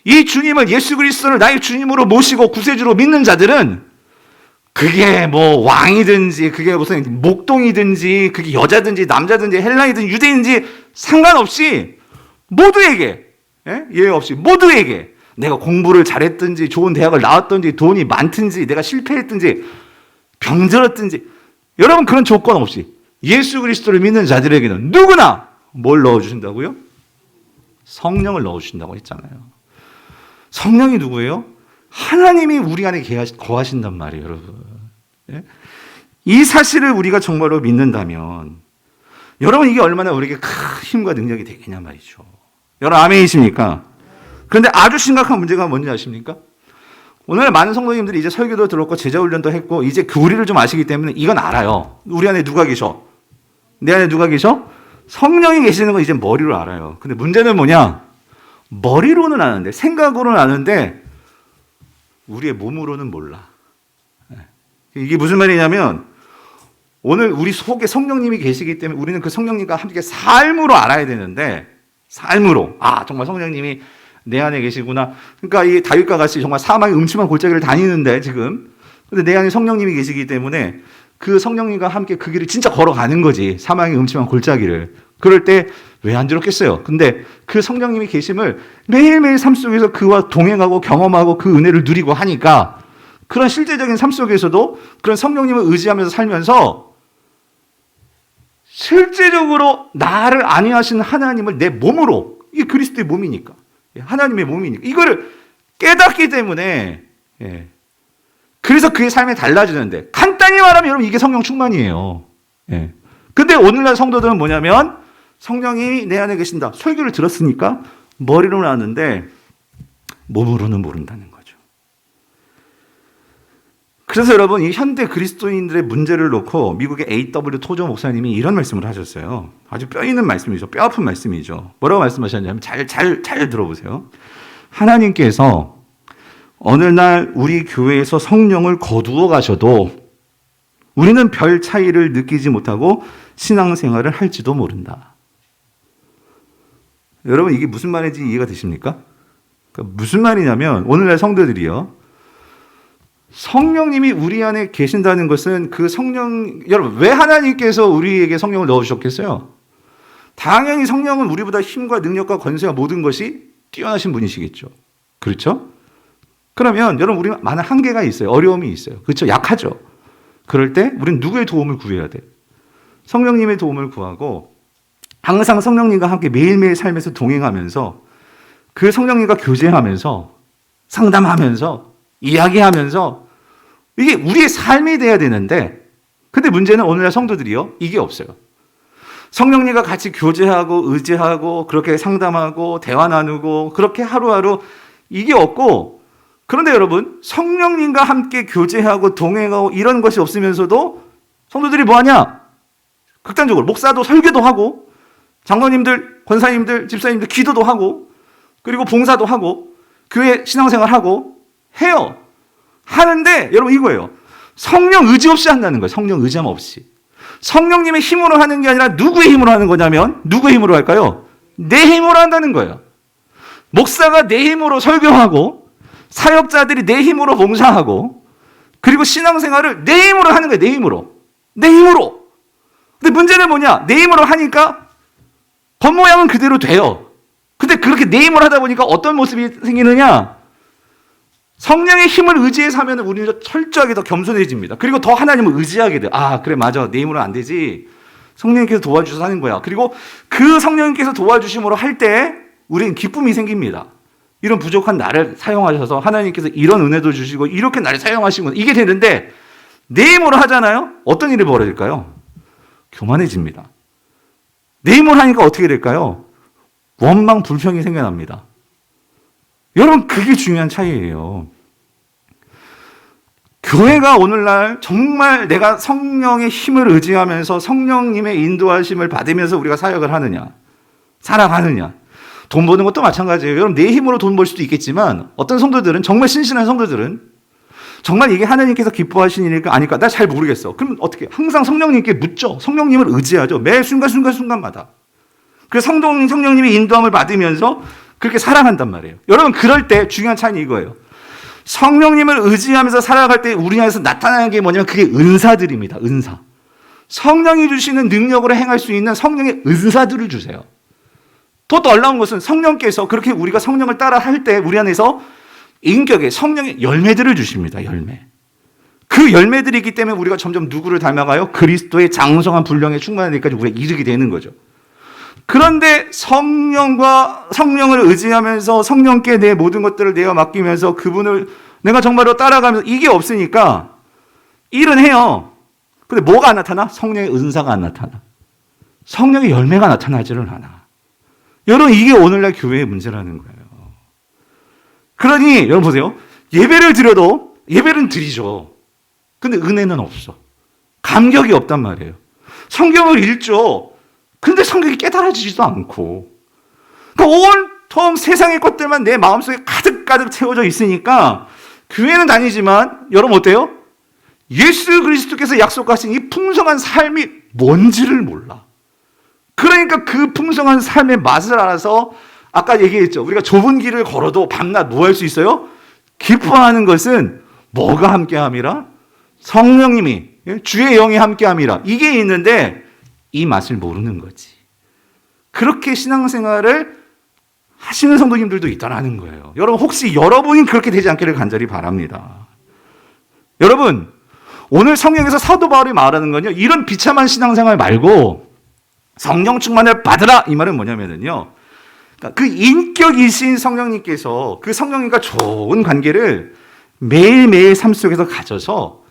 이 주님을, 예수 그리스도를 나의 주님으로 모시고 구세주로 믿는 자들은, 그게 뭐 왕이든지, 그게 무슨 목동이든지, 그게 여자든지 남자든지 헬라이든지 유대인지 상관없이 모두에게, 예외 없이 모두에게, 내가 공부를 잘했든지 좋은 대학을 나왔든지 돈이 많든지 내가 실패했든지 병들었든지, 여러분 그런 조건 없이 예수 그리스도를 믿는 자들에게는 누구나 뭘 넣어주신다고요? 성령을 넣어주신다고 했잖아요. 성령이 누구예요? 하나님이 우리 안에 거하신단 말이에요, 여러분. 이 사실을 우리가 정말로 믿는다면 여러분 이게 얼마나 우리에게 큰 힘과 능력이 되겠냐 말이죠. 여러분 아멘이십니까? 그런데 아주 심각한 문제가 뭔지 아십니까? 오늘 많은 성도님들이 이제 설교도 들었고 제자훈련도 했고 이제 교리를 좀 아시기 때문에 이건 알아요. 우리 안에 누가 계셔? 내 안에 누가 계셔? 성령이 계시는 건 이제 머리로 알아요. 근데 문제는 뭐냐? 머리로는 아는데, 생각으로는 아는데 우리의 몸으로는 몰라. 이게 무슨 말이냐면 오늘 우리 속에 성령님이 계시기 때문에 우리는 그 성령님과 함께 삶으로 알아야 되는데, 삶으로, 아 정말 성령님이 내 안에 계시구나. 그러니까 이 다윗과 같이 정말 사망의 음침한 골짜기를 다니는데 지금, 근데 내 안에 성령님이 계시기 때문에 그 성령님과 함께 그 길을 진짜 걸어가는 거지. 사망의 음침한 골짜기를. 그럴 때 왜 안 들었겠어요? 근데 그 성령님이 계심을 매일매일 삶 속에서 그와 동행하고 경험하고 그 은혜를 누리고 하니까 그런 실제적인 삶 속에서도 그런 성령님을 의지하면서 살면서 실제적으로 나를 안위하시는 하나님을 내 몸으로, 이게 그리스도의 몸이니까, 하나님의 몸이니까 이거를 깨닫기 때문에, 그래서 그의 삶이 달라지는데, 간단히 말하면 여러분 이게 성령 충만이에요. 근데 오늘날 성도들은 뭐냐면 성령이 내 안에 계신다, 설교를 들었으니까 머리로는 아는데 몸으로는 모른다는 거죠. 그래서 여러분 이 현대 그리스도인들의 문제를 놓고 미국의 A.W. 토저 목사님이 이런 말씀을 하셨어요. 아주 뼈 있는 말씀이죠. 뼈 아픈 말씀이죠. 뭐라고 말씀하셨냐면 잘 들어보세요. 하나님께서 어느 날 우리 교회에서 성령을 거두어 가셔도 우리는 별 차이를 느끼지 못하고 신앙생활을 할지도 모른다. 여러분 이게 무슨 말인지 이해가 되십니까? 그러니까 무슨 말이냐면 오늘날 성도들이요, 성령님이 우리 안에 계신다는 것은 그 성령, 여러분 왜 하나님께서 우리에게 성령을 넣어주셨겠어요? 당연히 성령은 우리보다 힘과 능력과 권세와 모든 것이 뛰어나신 분이시겠죠. 그렇죠? 그러면 여러분 우리 많은 한계가 있어요. 어려움이 있어요. 그렇죠? 약하죠. 그럴 때 우리는 누구의 도움을 구해야 돼? 성령님의 도움을 구하고 항상 성령님과 함께 매일매일 삶에서 동행하면서 그 성령님과 교제하면서 상담하면서 이야기하면서 이게 우리의 삶이 돼야 되는데, 근데 문제는 오늘날 성도들이요, 이게 없어요. 성령님과 같이 교제하고 의지하고 그렇게 상담하고 대화 나누고 그렇게 하루하루 이게 없고, 그런데 여러분 성령님과 함께 교제하고 동행하고 이런 것이 없으면서도 성도들이 뭐하냐? 극단적으로 목사도 설교도 하고 장로님들, 권사님들, 집사님들 기도도 하고 그리고 봉사도 하고 교회 신앙생활하고 해요. 하는데 여러분 이거예요. 성령 의지 없이 한다는 거예요. 성령 의지함 없이. 성령님의 힘으로 하는 게 아니라 누구의 힘으로 하는 거냐면, 누구의 힘으로 할까요? 내 힘으로 한다는 거예요. 목사가 내 힘으로 설교하고 사역자들이 내 힘으로 봉사하고 그리고 신앙생활을 내 힘으로 하는 거예요. 내 힘으로. 내 힘으로. 근데 문제는 뭐냐? 내 힘으로 하니까 겉모양은 그대로 돼요. 근데 그렇게 내 힘으로 하다 보니까 어떤 모습이 생기느냐? 성령의 힘을 의지해서 하면 우리는 철저하게 더 겸손해집니다. 그리고 더 하나님을 의지하게 돼요. 아, 그래, 맞아. 내 힘으로는 안 되지. 성령님께서 도와주셔서 하는 거야. 그리고 그 성령님께서 도와주심으로 할 때 우리는 기쁨이 생깁니다. 이런 부족한 나를 사용하셔서 하나님께서 이런 은혜도 주시고 이렇게 나를 사용하시고 이게 되는데, 내 힘으로 하잖아요? 어떤 일이 벌어질까요? 교만해집니다. 내 힘으로 하니까 어떻게 될까요? 원망, 불평이 생겨납니다. 여러분 그게 중요한 차이예요. 교회가 오늘날 정말 내가 성령의 힘을 의지하면서 성령님의 인도하심을 받으면서 우리가 사역을 하느냐, 살아가느냐. 돈 버는 것도 마찬가지예요. 여러분 내 힘으로 돈 벌 수도 있겠지만 어떤 성도들은, 정말 신실한 성도들은 정말 이게 하나님께서 기뻐하시는 일일까 아닐까 나 잘 모르겠어. 그럼 어떻게? 항상 성령님께 묻죠. 성령님을 의지하죠. 매 순간순간마다. 그래서 성령님이 인도함을 받으면서 그렇게 살아간단 말이에요. 여러분 그럴 때 중요한 차이는 이거예요. 성령님을 의지하면서 살아갈 때 우리 안에서 나타나는 게 뭐냐면 그게 은사들입니다. 은사. 성령이 주시는 능력으로 행할 수 있는 성령의 은사들을 주세요. 더 놀라운 것은 성령께서 그렇게 우리가 성령을 따라 할 때 우리 안에서 인격의 성령의 열매들을 주십니다. 열매. 그 열매들이 있기 때문에 우리가 점점 누구를 닮아가요? 그리스도의 장성한 분량에 충만한 데까지 우리가 이르게 되는 거죠. 그런데 성령을 의지하면서 성령께 내 모든 것들을 내어 맡기면서 그분을 내가 정말로 따라가면서 이게 없으니까 일은 해요. 근데 뭐가 안 나타나? 성령의 은사가 안 나타나. 성령의 열매가 나타나지를 않아. 여러분, 이게 오늘날 교회의 문제라는 거예요. 그러니 여러분 보세요. 예배를 드려도 예배는 드리죠. 근데 은혜는 없어. 감격이 없단 말이에요. 성경을 읽죠. 근데 성경이 깨달아지지도 않고. 그러니까 온통 세상의 것들만 내 마음속에 가득가득 채워져 있으니까 교회는 다니지만 여러분 어때요? 예수 그리스도께서 약속하신 이 풍성한 삶이 뭔지를 몰라. 그러니까 그 풍성한 삶의 맛을 알아서 아까 얘기했죠. 우리가 좁은 길을 걸어도 밤낮 뭐 할 수 있어요? 기뻐하는 것은 뭐가 함께함이라? 성령님이, 주의 영이 함께함이라. 이게 있는데 이 맛을 모르는 거지. 그렇게 신앙생활을 하시는 성도님들도 있다는 거예요. 여러분 혹시 여러분이 그렇게 되지 않기를 간절히 바랍니다. 여러분 오늘 성경에서 사도 바울이 말하는 건요. 이런 비참한 신앙생활 말고 성령 충만을 받으라 이 말은 뭐냐면요. 그 인격이신 성령님께서 그 성령님과 좋은 관계를 매일매일 삶 속에서 가져서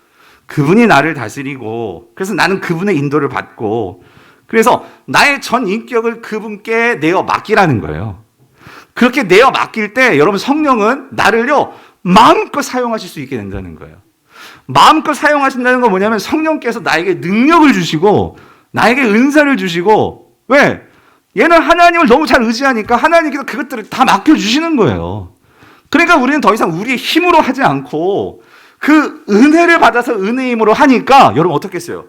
그분이 나를 다스리고 그래서 나는 그분의 인도를 받고 그래서 나의 전 인격을 그분께 내어 맡기라는 거예요. 그렇게 내어 맡길 때 여러분 성령은 나를요 마음껏 사용하실 수 있게 된다는 거예요. 마음껏 사용하신다는 건 뭐냐면 성령께서 나에게 능력을 주시고 나에게 은사를 주시고 왜? 얘는 하나님을 너무 잘 의지하니까 하나님께서 그것들을 다 맡겨주시는 거예요. 그러니까 우리는 더 이상 우리의 힘으로 하지 않고 그 은혜를 받아서 은혜의 힘으로 하니까 여러분 어떻겠어요?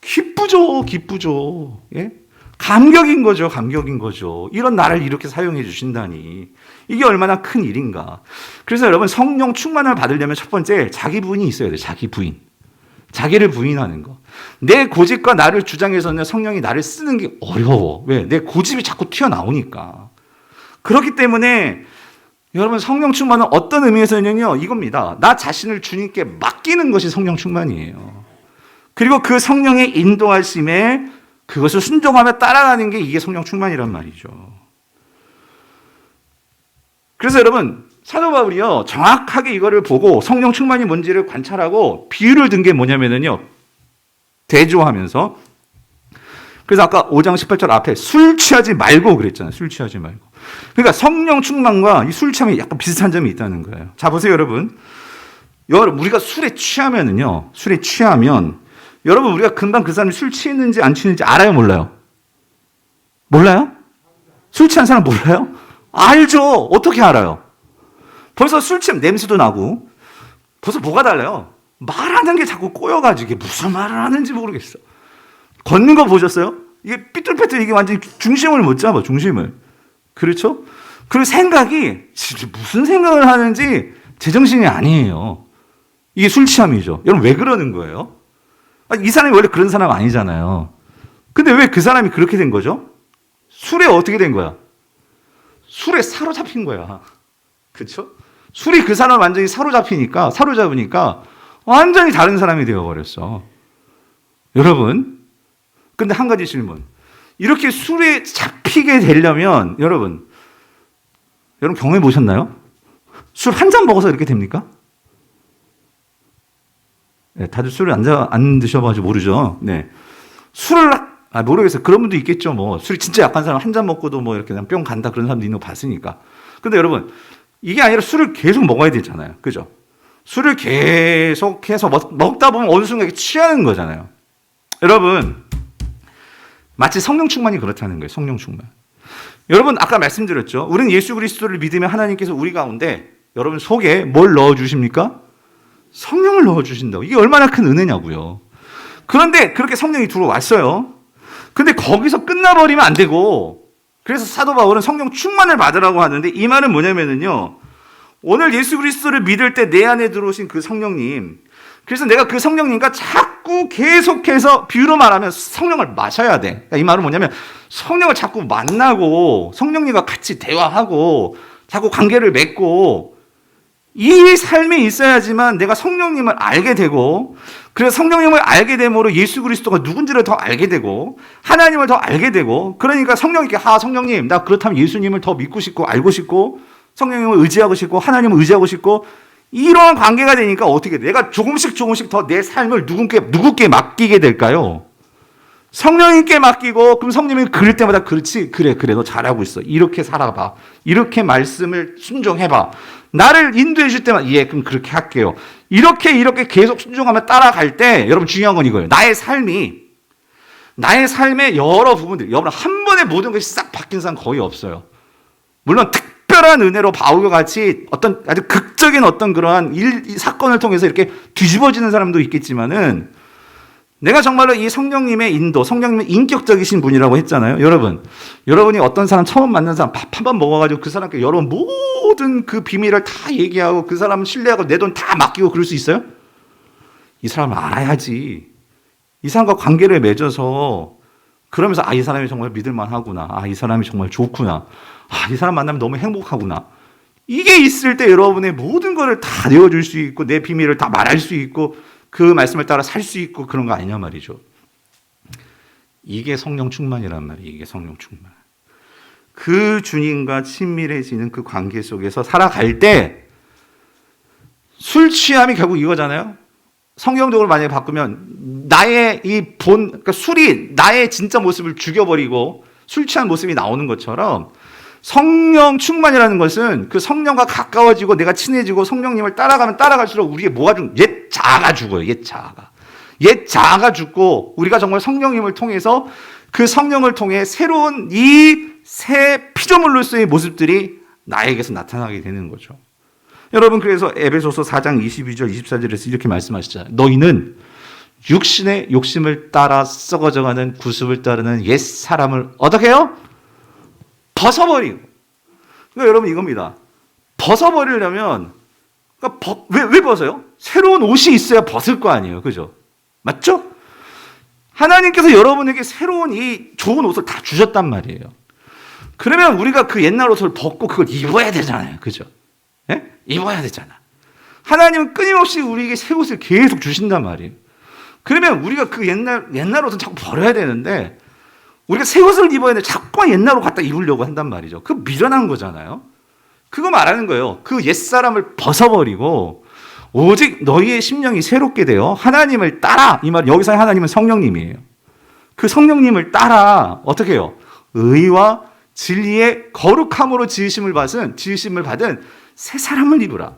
기쁘죠, 기쁘죠. 예? 감격인 거죠, 감격인 거죠. 이런 나를 이렇게 사용해 주신다니. 이게 얼마나 큰 일인가. 그래서 여러분 성령 충만을 받으려면 첫 번째 자기 부인이 있어야 돼요, 자기 부인. 자기를 부인하는 거. 내 고집과 나를 주장해서는 성령이 나를 쓰는 게 어려워. 왜? 내 고집이 자꾸 튀어나오니까. 그렇기 때문에 여러분 성령 충만은 어떤 의미에서는요 이겁니다. 나 자신을 주님께 맡기는 것이 성령 충만이에요. 그리고 그 성령의 인도하심에 그것을 순종하며 따라가는 게 이게 성령 충만이란 말이죠. 그래서 여러분 사도 바울이요 정확하게 이거를 보고 성령 충만이 뭔지를 관찰하고 비유를 든 게 뭐냐면요 대조하면서 그래서 아까 5장 18절 앞에 술 취하지 말고 그랬잖아요. 술 취하지 말고. 그러니까 성령 충만과 이 술 취함이 약간 비슷한 점이 있다는 거예요. 자 보세요 여러분. 우리가 술에 취하면은요 술에 취하면 여러분 우리가 금방 그 사람이 술 취했는지 안 취했는지 알아요 몰라요? 몰라요? 술 취한 사람 몰라요? 알죠. 어떻게 알아요? 벌써 술 취하면 냄새도 나고 벌써 뭐가 달라요? 말하는 게 자꾸 꼬여가지고 이게 무슨 말을 하는지 모르겠어. 걷는 거 보셨어요? 이게 삐뚤빼뚤 이게 완전히 중심을 못 잡아 중심을. 그렇죠? 그리고 생각이 진짜 무슨 생각을 하는지 제정신이 아니에요. 이게 술 취함이죠. 여러분 왜 그러는 거예요? 이 사람이 원래 그런 사람 아니잖아요. 근데 왜 그 사람이 그렇게 된 거죠? 술에 어떻게 된 거야? 술에 사로잡힌 거야. 그렇죠? 술이 그 사람을 완전히 사로잡으니까 완전히 다른 사람이 되어버렸어. 여러분, 근데 한 가지 질문. 이렇게 술에 잡히게 되려면 여러분 경험해 보셨나요? 술 한 잔 먹어서 이렇게 됩니까? 네, 다들 술을 안 드셔봐가지고 모르죠. 네. 술을, 모르겠어요. 그런 분도 있겠죠. 뭐. 술이 진짜 약한 사람 한 잔 먹고도 뭐 이렇게 그냥 뿅 간다 그런 사람도 있는 거 봤으니까. 근데 여러분, 이게 아니라 술을 계속 먹어야 되잖아요. 그죠? 술을 계속해서 먹다 보면 어느 순간 취하는 거잖아요. 여러분, 마치 성령 충만이 그렇다는 거예요. 성령 충만. 여러분, 아까 말씀드렸죠. 우리는 예수 그리스도를 믿으면 하나님께서 우리 가운데 여러분 속에 뭘 넣어주십니까? 성령을 넣어주신다고. 이게 얼마나 큰 은혜냐고요. 그런데 그렇게 성령이 들어왔어요. 근데 거기서 끝나버리면 안 되고, 그래서 사도 바울은 성령 충만을 받으라고 하는데 이 말은 뭐냐면요. 오늘 예수 그리스도를 믿을 때 내 안에 들어오신 그 성령님, 그래서 내가 그 성령님과 자꾸 계속해서 비유로 말하면 성령을 마셔야 돼. 그러니까 이 말은 뭐냐면 성령을 자꾸 만나고 성령님과 같이 대화하고 자꾸 관계를 맺고 이 삶이 있어야지만 내가 성령님을 알게 되고, 그래서 성령님을 알게 됨으로 예수 그리스도가 누군지를 더 알게 되고 하나님을 더 알게 되고, 그러니까 성령님께 성령님 나 그렇다면 예수님을 더 믿고 싶고 알고 싶고 성령님을 의지하고 싶고 하나님을 의지하고 싶고, 이러한 관계가 되니까 어떻게 돼? 내가 조금씩 더 내 삶을 누구께 맡기게 될까요? 성령님께 맡기고, 그럼 성령님이 그럴 때마다 그렇지, 그래 너 잘하고 있어, 이렇게 살아봐, 이렇게 말씀을 순종해봐, 나를 인도해 줄 때마다 예 그럼 그렇게 할게요, 이렇게 계속 순종하며 따라갈 때, 여러분 중요한 건 이거예요. 나의 삶의 여러 부분들, 여러분 한 번에 모든 것이 싹 바뀐 사람 거의 없어요. 물론 특별한 은혜로 바울과 같이 어떤 아주 극적인 어떤 그러한 사건을 통해서 이렇게 뒤집어지는 사람도 있겠지만은, 내가 정말로 이 성령님의 인도, 성령님의 인격적이신 분이라고 했잖아요. 여러분이 어떤 사람 처음 만난 사람 밥 한 번 먹어가지고 그 사람께 여러분 모든 그 비밀을 다 얘기하고 그 사람 신뢰하고 내 돈 다 맡기고 그럴 수 있어요? 이 사람을 알아야지. 이 사람과 관계를 맺어서 그러면서 이 사람이 정말 믿을만하구나, 이 사람이 정말 좋구나, 이 사람 만나면 너무 행복하구나, 이게 있을 때 여러분의 모든 것을 다 내어줄 수 있고 내 비밀을 다 말할 수 있고 그 말씀을 따라 살 수 있고 그런 거 아니냐 말이죠. 이게 성령 충만이란 말이에요. 이게 성령 충만. 그 주님과 친밀해지는 그 관계 속에서 살아갈 때 술 취함이 결국 이거잖아요. 성경적으로 만약에 바꾸면 나의 그러니까 술이 나의 진짜 모습을 죽여버리고 술 취한 모습이 나오는 것처럼, 성령 충만이라는 것은 그 성령과 가까워지고 내가 친해지고 성령님을 따라가면 따라갈수록 우리의 뭐가 옛 자아가 죽어요. 옛 자아가 죽고 우리가 정말 성령님을 통해서 그 성령을 통해 새로운 이 새 피조물로서의 모습들이 나에게서 나타나게 되는 거죠. 여러분, 그래서 에베소서 4장 22절 24절에서 이렇게 말씀하시잖아요. 너희는 육신의 욕심을 따라 썩어져가는 구습을 따르는 옛 사람을 어떻게 해요? 벗어버리고. 그러니까 여러분 이겁니다. 벗어버리려면, 그러니까 왜 벗어요? 새로운 옷이 있어야 벗을 거 아니에요. 그죠? 맞죠? 하나님께서 여러분에게 새로운 이 좋은 옷을 다 주셨단 말이에요. 그러면 우리가 그 옛날 옷을 벗고 그걸 입어야 되잖아요. 그죠? 예? 입어야 되잖아. 하나님은 끊임없이 우리에게 새 옷을 계속 주신단 말이에요. 그러면 우리가 그 옛날 옷은 자꾸 버려야 되는데, 우리가 새 옷을 입어야 되는데 자꾸 옛날 옷 갖다 입으려고 한단 말이죠. 그거 미련한 거잖아요. 그거 말하는 거예요. 그 옛사람을 벗어버리고 오직 너희의 심령이 새롭게 되어 하나님을 따라. 이 말, 여기서 하나님은 성령님이에요. 그 성령님을 따라 어떻게 해요? 의와 진리의 거룩함으로 지으심을 받은 새 사람을 입으라.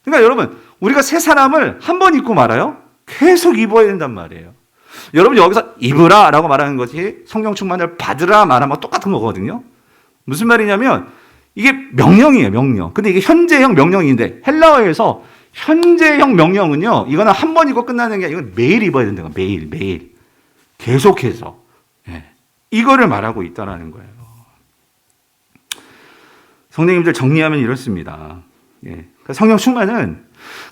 그러니까 여러분, 우리가 새 사람을 한 번 입고 말아요? 계속 입어야 된단 말이에요. 여러분, 여기서 입으라 라고 말하는 것이 성령 충만을 받으라 말하면 똑같은 거거든요. 무슨 말이냐면 이게 명령이에요, 명령. 근데 이게 현재형 명령인데, 헬라어에서 현재형 명령은요, 이거는 한 번 입고 끝나는 게 아니라 이건 매일 입어야 된다는 거예요. 매일. 계속해서. 이거를 말하고 있다는 거예요. 성령님들 정리하면 이렇습니다. 그러니까 성령 충만은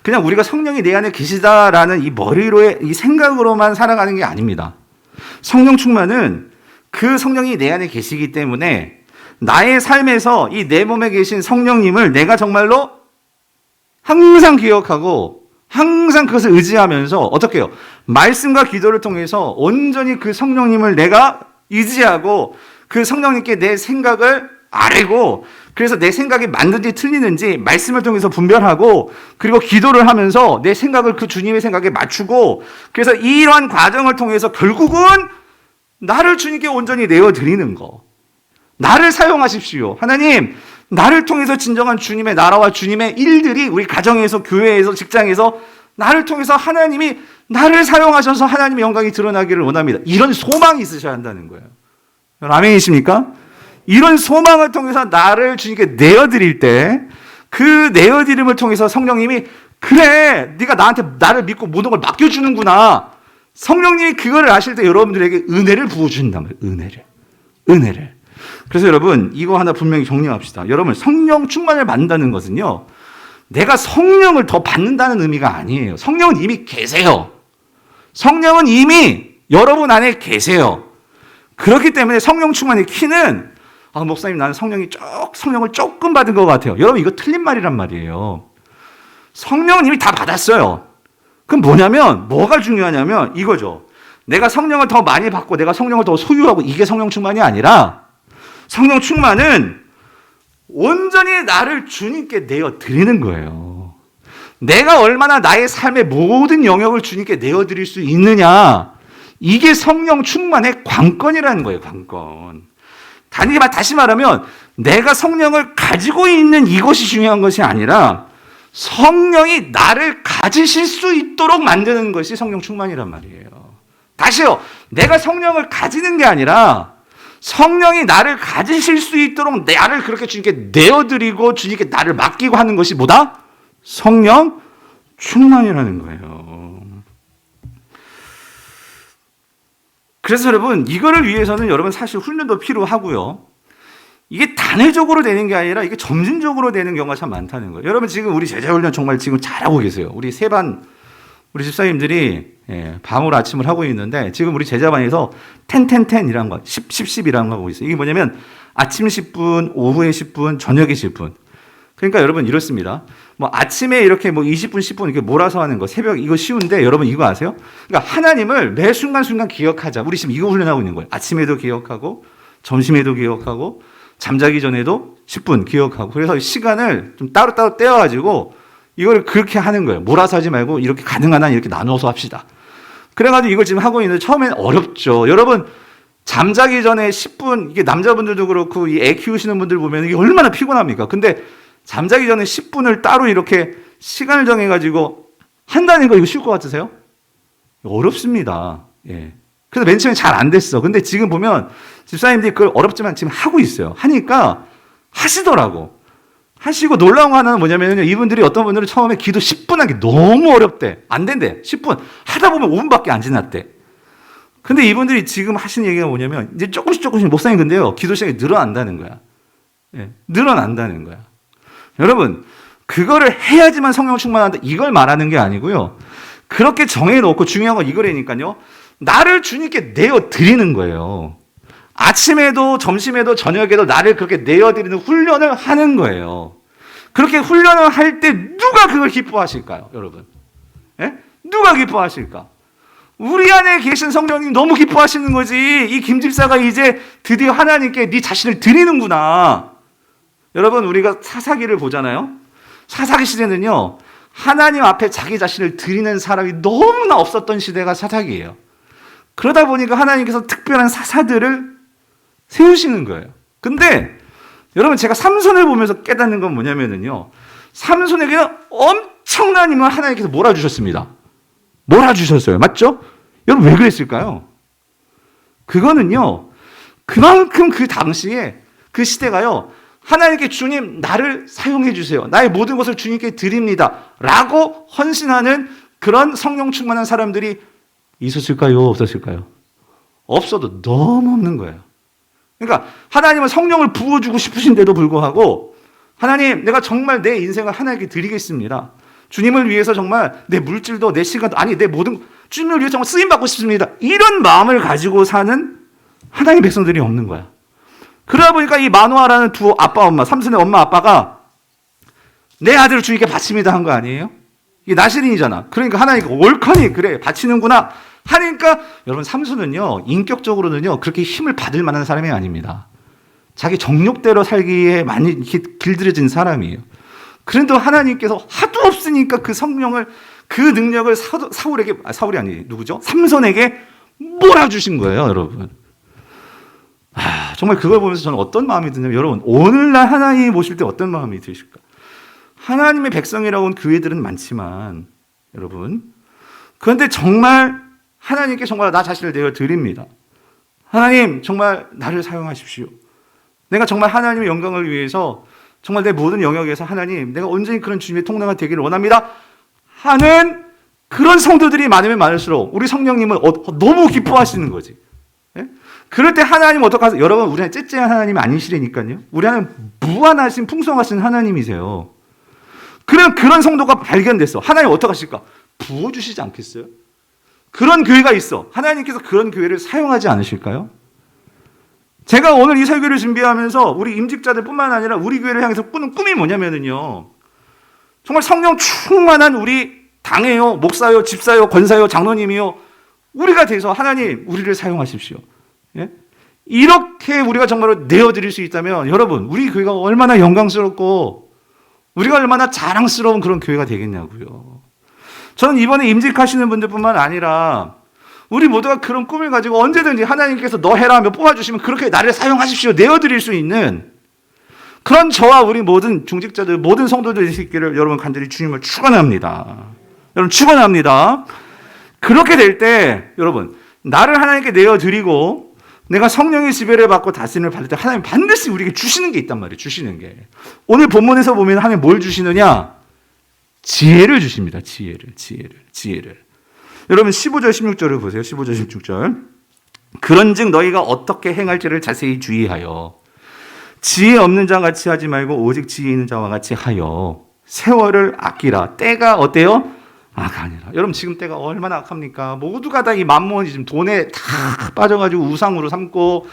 그냥 우리가 성령이 내 안에 계시다라는 이 머리로의 이 생각으로만 살아가는 게 아닙니다. 성령 충만은 그 성령이 내 안에 계시기 때문에 나의 삶에서 이 내 몸에 계신 성령님을 내가 정말로 항상 기억하고 항상 그것을 의지하면서 어떻게 해요? 말씀과 기도를 통해서 온전히 그 성령님을 내가 의지하고 그 성령님께 내 생각을 아뢰고, 그래서 내 생각이 맞는지 틀리는지 말씀을 통해서 분별하고, 그리고 기도를 하면서 내 생각을 그 주님의 생각에 맞추고, 그래서 이러한 과정을 통해서 결국은 나를 주님께 온전히 내어드리는 거. 나를 사용하십시오. 하나님, 나를 통해서 진정한 주님의 나라와 주님의 일들이 우리 가정에서, 교회에서, 직장에서 나를 통해서 하나님이 나를 사용하셔서 하나님의 영광이 드러나기를 원합니다. 이런 소망이 있으셔야 한다는 거예요. 아멘이십니까? 이런 소망을 통해서 나를 주님께 내어드릴 때, 그 내어드림을 통해서 성령님이 그래, 네가 나를 믿고 모든 걸 맡겨주는구나. 성령님이 그거를 아실 때 여러분들에게 은혜를 부어주신단 말이에요. 은혜를. 그래서 여러분, 이거 하나 분명히 정리합시다. 여러분, 성령 충만을 받는다는 것은요, 내가 성령을 더 받는다는 의미가 아니에요. 성령은 이미 계세요. 성령은 이미 여러분 안에 계세요. 그렇기 때문에 성령 충만의 키는 목사님 나는 성령을 조금 받은 것 같아요. 여러분 이거 틀린 말이란 말이에요. 성령은 이미 다 받았어요. 그럼 뭐가 중요하냐면 이거죠. 내가 성령을 더 많이 받고 내가 성령을 더 소유하고 이게 성령 충만이 아니라 성령 충만은 온전히 나를 주님께 내어 드리는 거예요. 내가 얼마나 나의 삶의 모든 영역을 주님께 내어 드릴 수 있느냐. 이게 성령 충만의 관건이라는 거예요. 관건. 다시 말하면 내가 성령을 가지고 있는 이것이 중요한 것이 아니라 성령이 나를 가지실 수 있도록 만드는 것이 성령 충만이란 말이에요. 다시요. 내가 성령을 가지는 게 아니라 성령이 나를 가지실 수 있도록 나를 그렇게 주님께 내어드리고 주님께 나를 맡기고 하는 것이 뭐다? 성령 충만이라는 거예요. 그래서 여러분 이거를 위해서는 여러분 사실 훈련도 필요하고요. 이게 단회적으로 되는 게 아니라 이게 점진적으로 되는 경우가 참 많다는 거예요. 여러분 지금 우리 제자훈련 정말 지금 잘하고 계세요. 우리 세반 우리 집사님들이 방으로 아침을 하고 있는데 지금 우리 제자반에서 10이라는 거 10이라는 거 하고 있어요. 이게 뭐냐면 아침 10분, 오후에 10분, 저녁에 10분. 그러니까 여러분 이렇습니다. 아침에 이렇게 20분, 10분 이렇게 몰아서 하는 거 새벽 이거 쉬운데 여러분 이거 아세요? 그러니까 하나님을 매 순간순간 기억하자. 우리 지금 이거 훈련하고 있는 거예요. 아침에도 기억하고 점심에도 기억하고 잠자기 전에도 10분 기억하고 그래서 시간을 좀 따로따로 떼어가지고 이걸 그렇게 하는 거예요. 몰아서 하지 말고 이렇게 가능한 한 이렇게 나눠서 합시다. 그래가지고 이걸 지금 하고 있는데 처음엔 어렵죠. 여러분 잠자기 전에 10분 이게 남자분들도 그렇고 이 애 키우시는 분들 보면 이게 얼마나 피곤합니까? 근데 잠자기 전에 10분을 따로 이렇게 시간을 정해가지고 한다는 거 이거 쉬울 것 같으세요? 어렵습니다. 예. 그래서 맨 처음에 잘 안 됐어. 근데 지금 보면 집사님들이 그걸 어렵지만 지금 하고 있어요. 하니까 하시더라고. 하시고 놀라운 거 하나는 뭐냐면요. 이분들이 어떤 분들은 처음에 기도 10분 하기 너무 어렵대. 안 된대. 10분. 하다 보면 5분밖에 안 지났대. 근데 이분들이 지금 하시는 얘기가 뭐냐면 이제 조금씩 목사님 근데요. 기도 시간이 늘어난다는 거야. 예, 늘어난다는 거야. 여러분 그거를 해야지만 성령 충만한다. 이걸 말하는 게 아니고요. 그렇게 정해놓고 중요한 건 이거라니까요. 나를 주님께 내어 드리는 거예요. 아침에도 점심에도 저녁에도 나를 그렇게 내어드리는 훈련을 하는 거예요. 그렇게 훈련을 할 때 누가 그걸 기뻐하실까요? 여러분. 예? 누가 기뻐하실까? 우리 안에 계신 성령님 너무 기뻐하시는 거지. 이 김집사가 이제 드디어 하나님께 네 자신을 드리는구나. 여러분 우리가 사사기를 보잖아요. 사사기 시대는요. 하나님 앞에 자기 자신을 드리는 사람이 너무나 없었던 시대가 사사기예요. 그러다 보니까 하나님께서 특별한 사사들을 세우시는 거예요. 근데 여러분 제가 삼손을 보면서 깨닫는 건 뭐냐면요. 삼손에게 엄청난 힘을 하나님께서 몰아주셨습니다. 몰아주셨어요. 맞죠? 여러분 왜 그랬을까요? 그거는요. 그만큼 그 당시에 그 시대가요. 하나님께 주님 나를 사용해 주세요. 나의 모든 것을 주님께 드립니다. 라고 헌신하는 그런 성령 충만한 사람들이 있었을까요? 없었을까요? 없어도 너무 없는 거예요. 그러니까 하나님은 성령을 부어주고 싶으신데도 불구하고 하나님 내가 정말 내 인생을 하나님께 드리겠습니다. 주님을 위해서 정말 내 물질도 내 시간도 내 모든 주님을 위해서 정말 쓰임받고 싶습니다. 이런 마음을 가지고 사는 하나님의 백성들이 없는 거야. 그러다 보니까 이 마노아라는 두 아빠 엄마 삼손의 엄마 아빠가 내 아들을 주님께 바칩니다 한 거 아니에요? 이게 나실인이잖아. 그러니까 하나님께 옳거니 그래 바치는구나 하니까 여러분 삼손은요 인격적으로는요 그렇게 힘을 받을 만한 사람이 아닙니다. 자기 정욕대로 살기에 많이 이렇게 길들여진 사람이에요. 그런데 하나님께서 하도 없으니까 그 성령을 그 능력을 사울이 아니 누구죠? 삼손에게 몰아주신 거예요, 여러분. 정말 그걸 보면서 저는 어떤 마음이 드냐면 여러분 오늘날 하나님 모실 때 어떤 마음이 드실까? 하나님의 백성이라고 온 교회들은 많지만 여러분 그런데 정말 하나님께 정말 나 자신을 내어 드립니다. 하나님 정말 나를 사용하십시오. 내가 정말 하나님의 영광을 위해서 정말 내 모든 영역에서 하나님 내가 온전히 그런 주님의 통로가 되기를 원합니다 하는 그런 성도들이 많으면 많을수록 우리 성령님은 너무 기뻐하시는 거지. 예? 그럴 때 하나님 어떡하세요? 여러분 우리는 째째한 하나님이 아니시라니까요. 우리 하나님 무한하신 풍성하신 하나님이세요. 그런 성도가 발견됐어. 하나님 어떡하실까? 부어주시지 않겠어요? 그런 교회가 있어. 하나님께서 그런 교회를 사용하지 않으실까요? 제가 오늘 이 설교를 준비하면서 우리 임직자들 뿐만 아니라 우리 교회를 향해서 꾸는 꿈이 뭐냐면요. 정말 성령 충만한 우리 당회요, 목사요, 집사요, 권사요, 장로님이요. 우리가 돼서 하나님 우리를 사용하십시오. 예? 이렇게 우리가 정말로 내어드릴 수 있다면 여러분 우리 교회가 얼마나 영광스럽고 우리가 얼마나 자랑스러운 그런 교회가 되겠냐고요. 저는 이번에 임직하시는 분들뿐만 아니라 우리 모두가 그런 꿈을 가지고 언제든지 하나님께서 너 해라 하며 뽑아주시면 그렇게 나를 사용하십시오. 내어드릴 수 있는 그런 저와 우리 모든 중직자들, 모든 성도들이 있기를 여러분 간절히 주님을 축원합니다. 여러분 축원합니다. 그렇게 될 때 여러분 나를 하나님께 내어드리고 내가 성령의 지배를 받고 다스림을 받을 때 하나님 반드시 우리에게 주시는 게 있단 말이에요. 주시는 게. 오늘 본문에서 보면 하나님 뭘 주시느냐? 지혜를 주십니다. 지혜를. 여러분 15절 16절을 보세요. 15절 16절. 그런즉 너희가 어떻게 행할지를 자세히 주의하여 지혜 없는 자와 같이 하지 말고 오직 지혜 있는 자와 같이 하여 세월을 아끼라. 때가 어때요? 아니라. 여러분 지금 때가 얼마나 악합니까? 모두가 다 이 만몬이 지금 돈에 다 빠져가지고 우상으로 삼고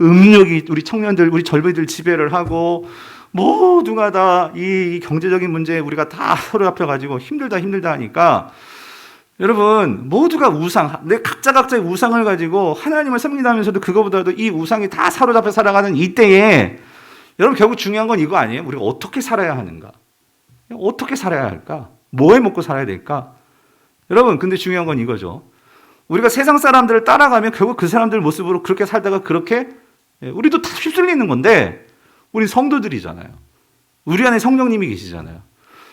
음욕이 우리 청년들, 우리 젊은이들 지배를 하고 모두가 다 이 경제적인 문제에 우리가 다 서로 잡혀가지고 힘들다 하니까 여러분 모두가 우상, 각자의 우상을 가지고 하나님을 섬기다면서도 그거보다도 이 우상이 다 사로잡혀 살아가는 이때에 여러분 결국 중요한 건 이거 아니에요? 우리가 어떻게 살아야 하는가? 어떻게 살아야 할까? 뭐 해 먹고 살아야 될까? 여러분 근데 중요한 건 이거죠. 우리가 세상 사람들을 따라가면 결국 그 사람들 모습으로 그렇게 살다가 그렇게 우리도 다 휩쓸리는 건데 우리 성도들이잖아요. 우리 안에 성령님이 계시잖아요.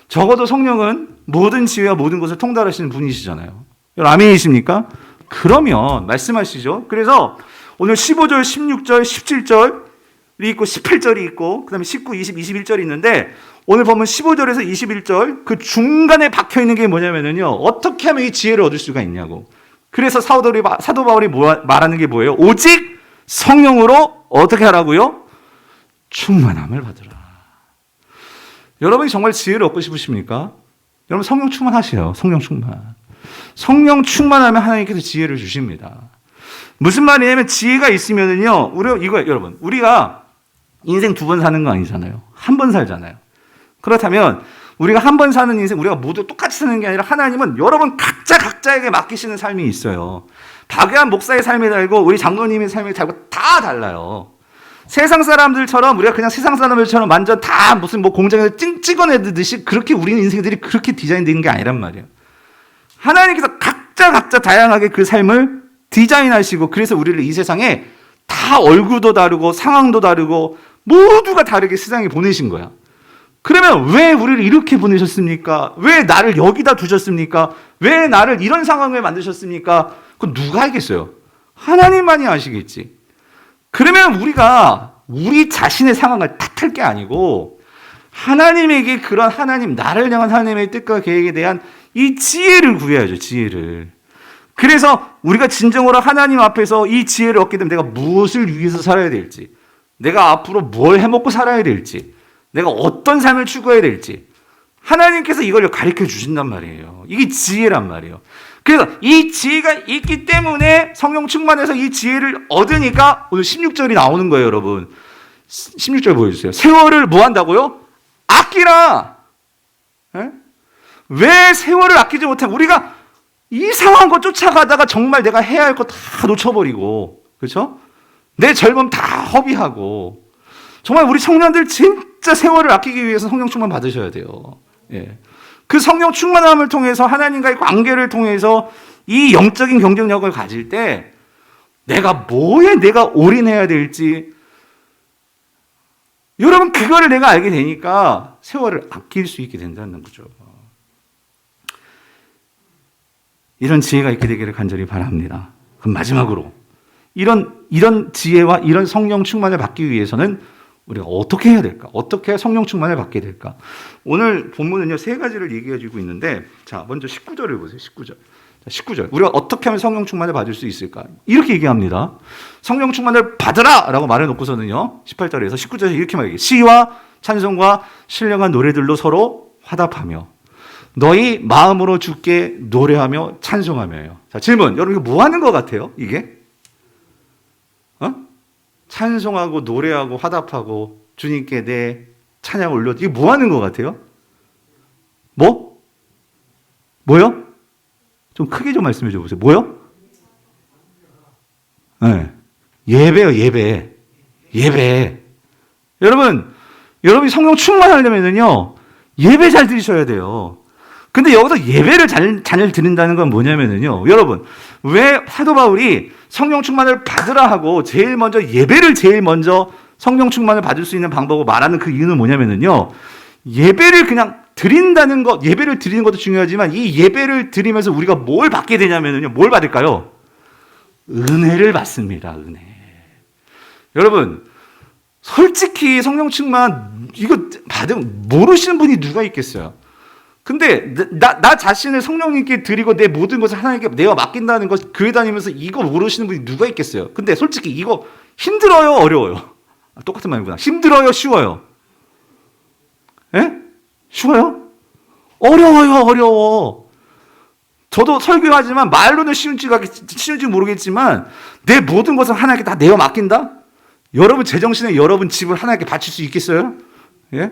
적어도 성령은 모든 지혜와 모든 것을 통달하시는 분이시잖아요. 여러분 아멘이십니까? 그러면 말씀하시죠. 그래서 오늘 15절, 16절, 17절이 있고 18절이 있고 그 다음에 19, 20, 21절이 있는데 오늘 보면 15절에서 21절 그 중간에 박혀있는 게 뭐냐면요. 어떻게 하면 이 지혜를 얻을 수가 있냐고. 그래서 사도 바울이 말하는 게 뭐예요? 오직 성령으로 어떻게 하라고요? 충만함을 받으라. 여러분이 정말 지혜를 얻고 싶으십니까? 여러분 성령 충만하세요. 성령 충만. 성령 충만하면 하나님께서 지혜를 주십니다. 무슨 말이냐면 지혜가 있으면은요. 여러분 우리가 인생 두 번 사는 거 아니잖아요. 한 번 살잖아요. 그렇다면 우리가 한 번 사는 인생 우리가 모두 똑같이 사는 게 아니라 하나님은 여러분 각자에게 맡기시는 삶이 있어요. 박예한 목사의 삶이 달고 우리 장로님의 삶이 달고 다 달라요. 세상 사람들처럼 우리가 그냥 세상 사람들처럼 완전 다 무슨 뭐 공장에서 찍어내듯이 그렇게 우리 인생들이 그렇게 디자인된 게 아니란 말이에요. 하나님께서 각자 다양하게 그 삶을 디자인하시고 그래서 우리를 이 세상에 다 얼굴도 다르고 상황도 다르고 모두가 다르게 세상에 보내신 거야. 그러면 왜 우리를 이렇게 보내셨습니까? 왜 나를 여기다 두셨습니까? 왜 나를 이런 상황에 만드셨습니까? 그건 누가 알겠어요? 하나님만이 아시겠지. 그러면 우리가 우리 자신의 상황을 탓할 게 아니고 하나님에게 그런 나를 향한 하나님의 뜻과 계획에 대한 이 지혜를 구해야죠. 지혜를. 그래서 우리가 진정으로 하나님 앞에서 이 지혜를 얻게 되면 내가 무엇을 위해서 살아야 될지, 내가 앞으로 뭘 해먹고 살아야 될지, 내가 어떤 삶을 추구해야 될지 하나님께서 이걸 가르쳐 주신단 말이에요. 이게 지혜란 말이에요. 그래서 이 지혜가 있기 때문에 성령 충만해서 이 지혜를 얻으니까 오늘 16절이 나오는 거예요, 여러분. 16절 보여주세요. 세월을 뭐 한다고요? 아끼라. 에? 왜 세월을 아끼지 못해? 우리가 이상한 거 쫓아가다가 정말 내가 해야 할 거 다 놓쳐버리고, 그렇죠? 내 젊음 다 허비하고, 정말 우리 청년들 진짜 세월을 아끼기 위해서 성령 충만 받으셔야 돼요. 예. 그 성령 충만함을 통해서 하나님과의 관계를 통해서 이 영적인 경쟁력을 가질 때 뭐에 내가 올인해야 될지 여러분 그거를 내가 알게 되니까 세월을 아낄 수 있게 된다는 거죠. 이런 지혜가 있게 되기를 간절히 바랍니다. 그럼 마지막으로 이런 지혜와 이런 성령 충만을 받기 위해서는 우리가 어떻게 해야 될까? 어떻게 해야 성령 충만을 받게 될까? 오늘 본문은요, 세 가지를 얘기해주고 있는데, 자, 먼저 19절을 보세요. 19절. 자, 19절. 우리가 어떻게 하면 성령 충만을 받을 수 있을까? 이렇게 얘기합니다. 성령 충만을 받으라! 라고 말해놓고서는요, 18절에서 19절에서 이렇게 말해요. 시와 찬송과 신령한 노래들로 서로 화답하며 너희 마음으로 주께 노래하며 찬송하며요. 자, 질문. 여러분 이거 뭐 하는 것 같아요? 이게? 찬송하고 노래하고 화답하고 주님께 내 찬양 올려. 이게 뭐 하는 것 같아요? 뭐? 뭐요? 좀 크게 좀 말씀해 줘 보세요. 뭐요? 네. 예배요, 예배. 예배. 여러분이 성령 충만하려면요, 예배 잘 드리셔야 돼요. 근데 여기서 예배를 잘 드린다는 건 뭐냐면요, 여러분, 왜 사도 바울이 성령 충만을 받으라 하고 제일 먼저 예배를 제일 먼저 성령 충만을 받을 수 있는 방법을 말하는 그 이유는 뭐냐면요, 예배를 그냥 드린다는 것, 예배를 드리는 것도 중요하지만 이 예배를 드리면서 우리가 뭘 받게 되냐면요, 뭘 받을까요? 은혜를 받습니다, 은혜. 여러분, 솔직히 성령 충만 이거 받으면 모르시는 분이 누가 있겠어요? 근데 나 자신을 성령님께 드리고 내 모든 것을 하나님께 내가 맡긴다는 것, 교회 다니면서 이거 모르시는 분이 누가 있겠어요? 근데 솔직히 이거 힘들어요, 어려워요? 똑같은 말이구나. 힘들어요, 쉬워요? 예? 쉬워요? 어려워요, 어려워. 저도 설교하지만 말로는 쉬운지 모르겠지만 내 모든 것을 하나님께 다 내어 맡긴다? 여러분 제정신에 여러분 집을 하나님께 바칠 수 있겠어요? 예?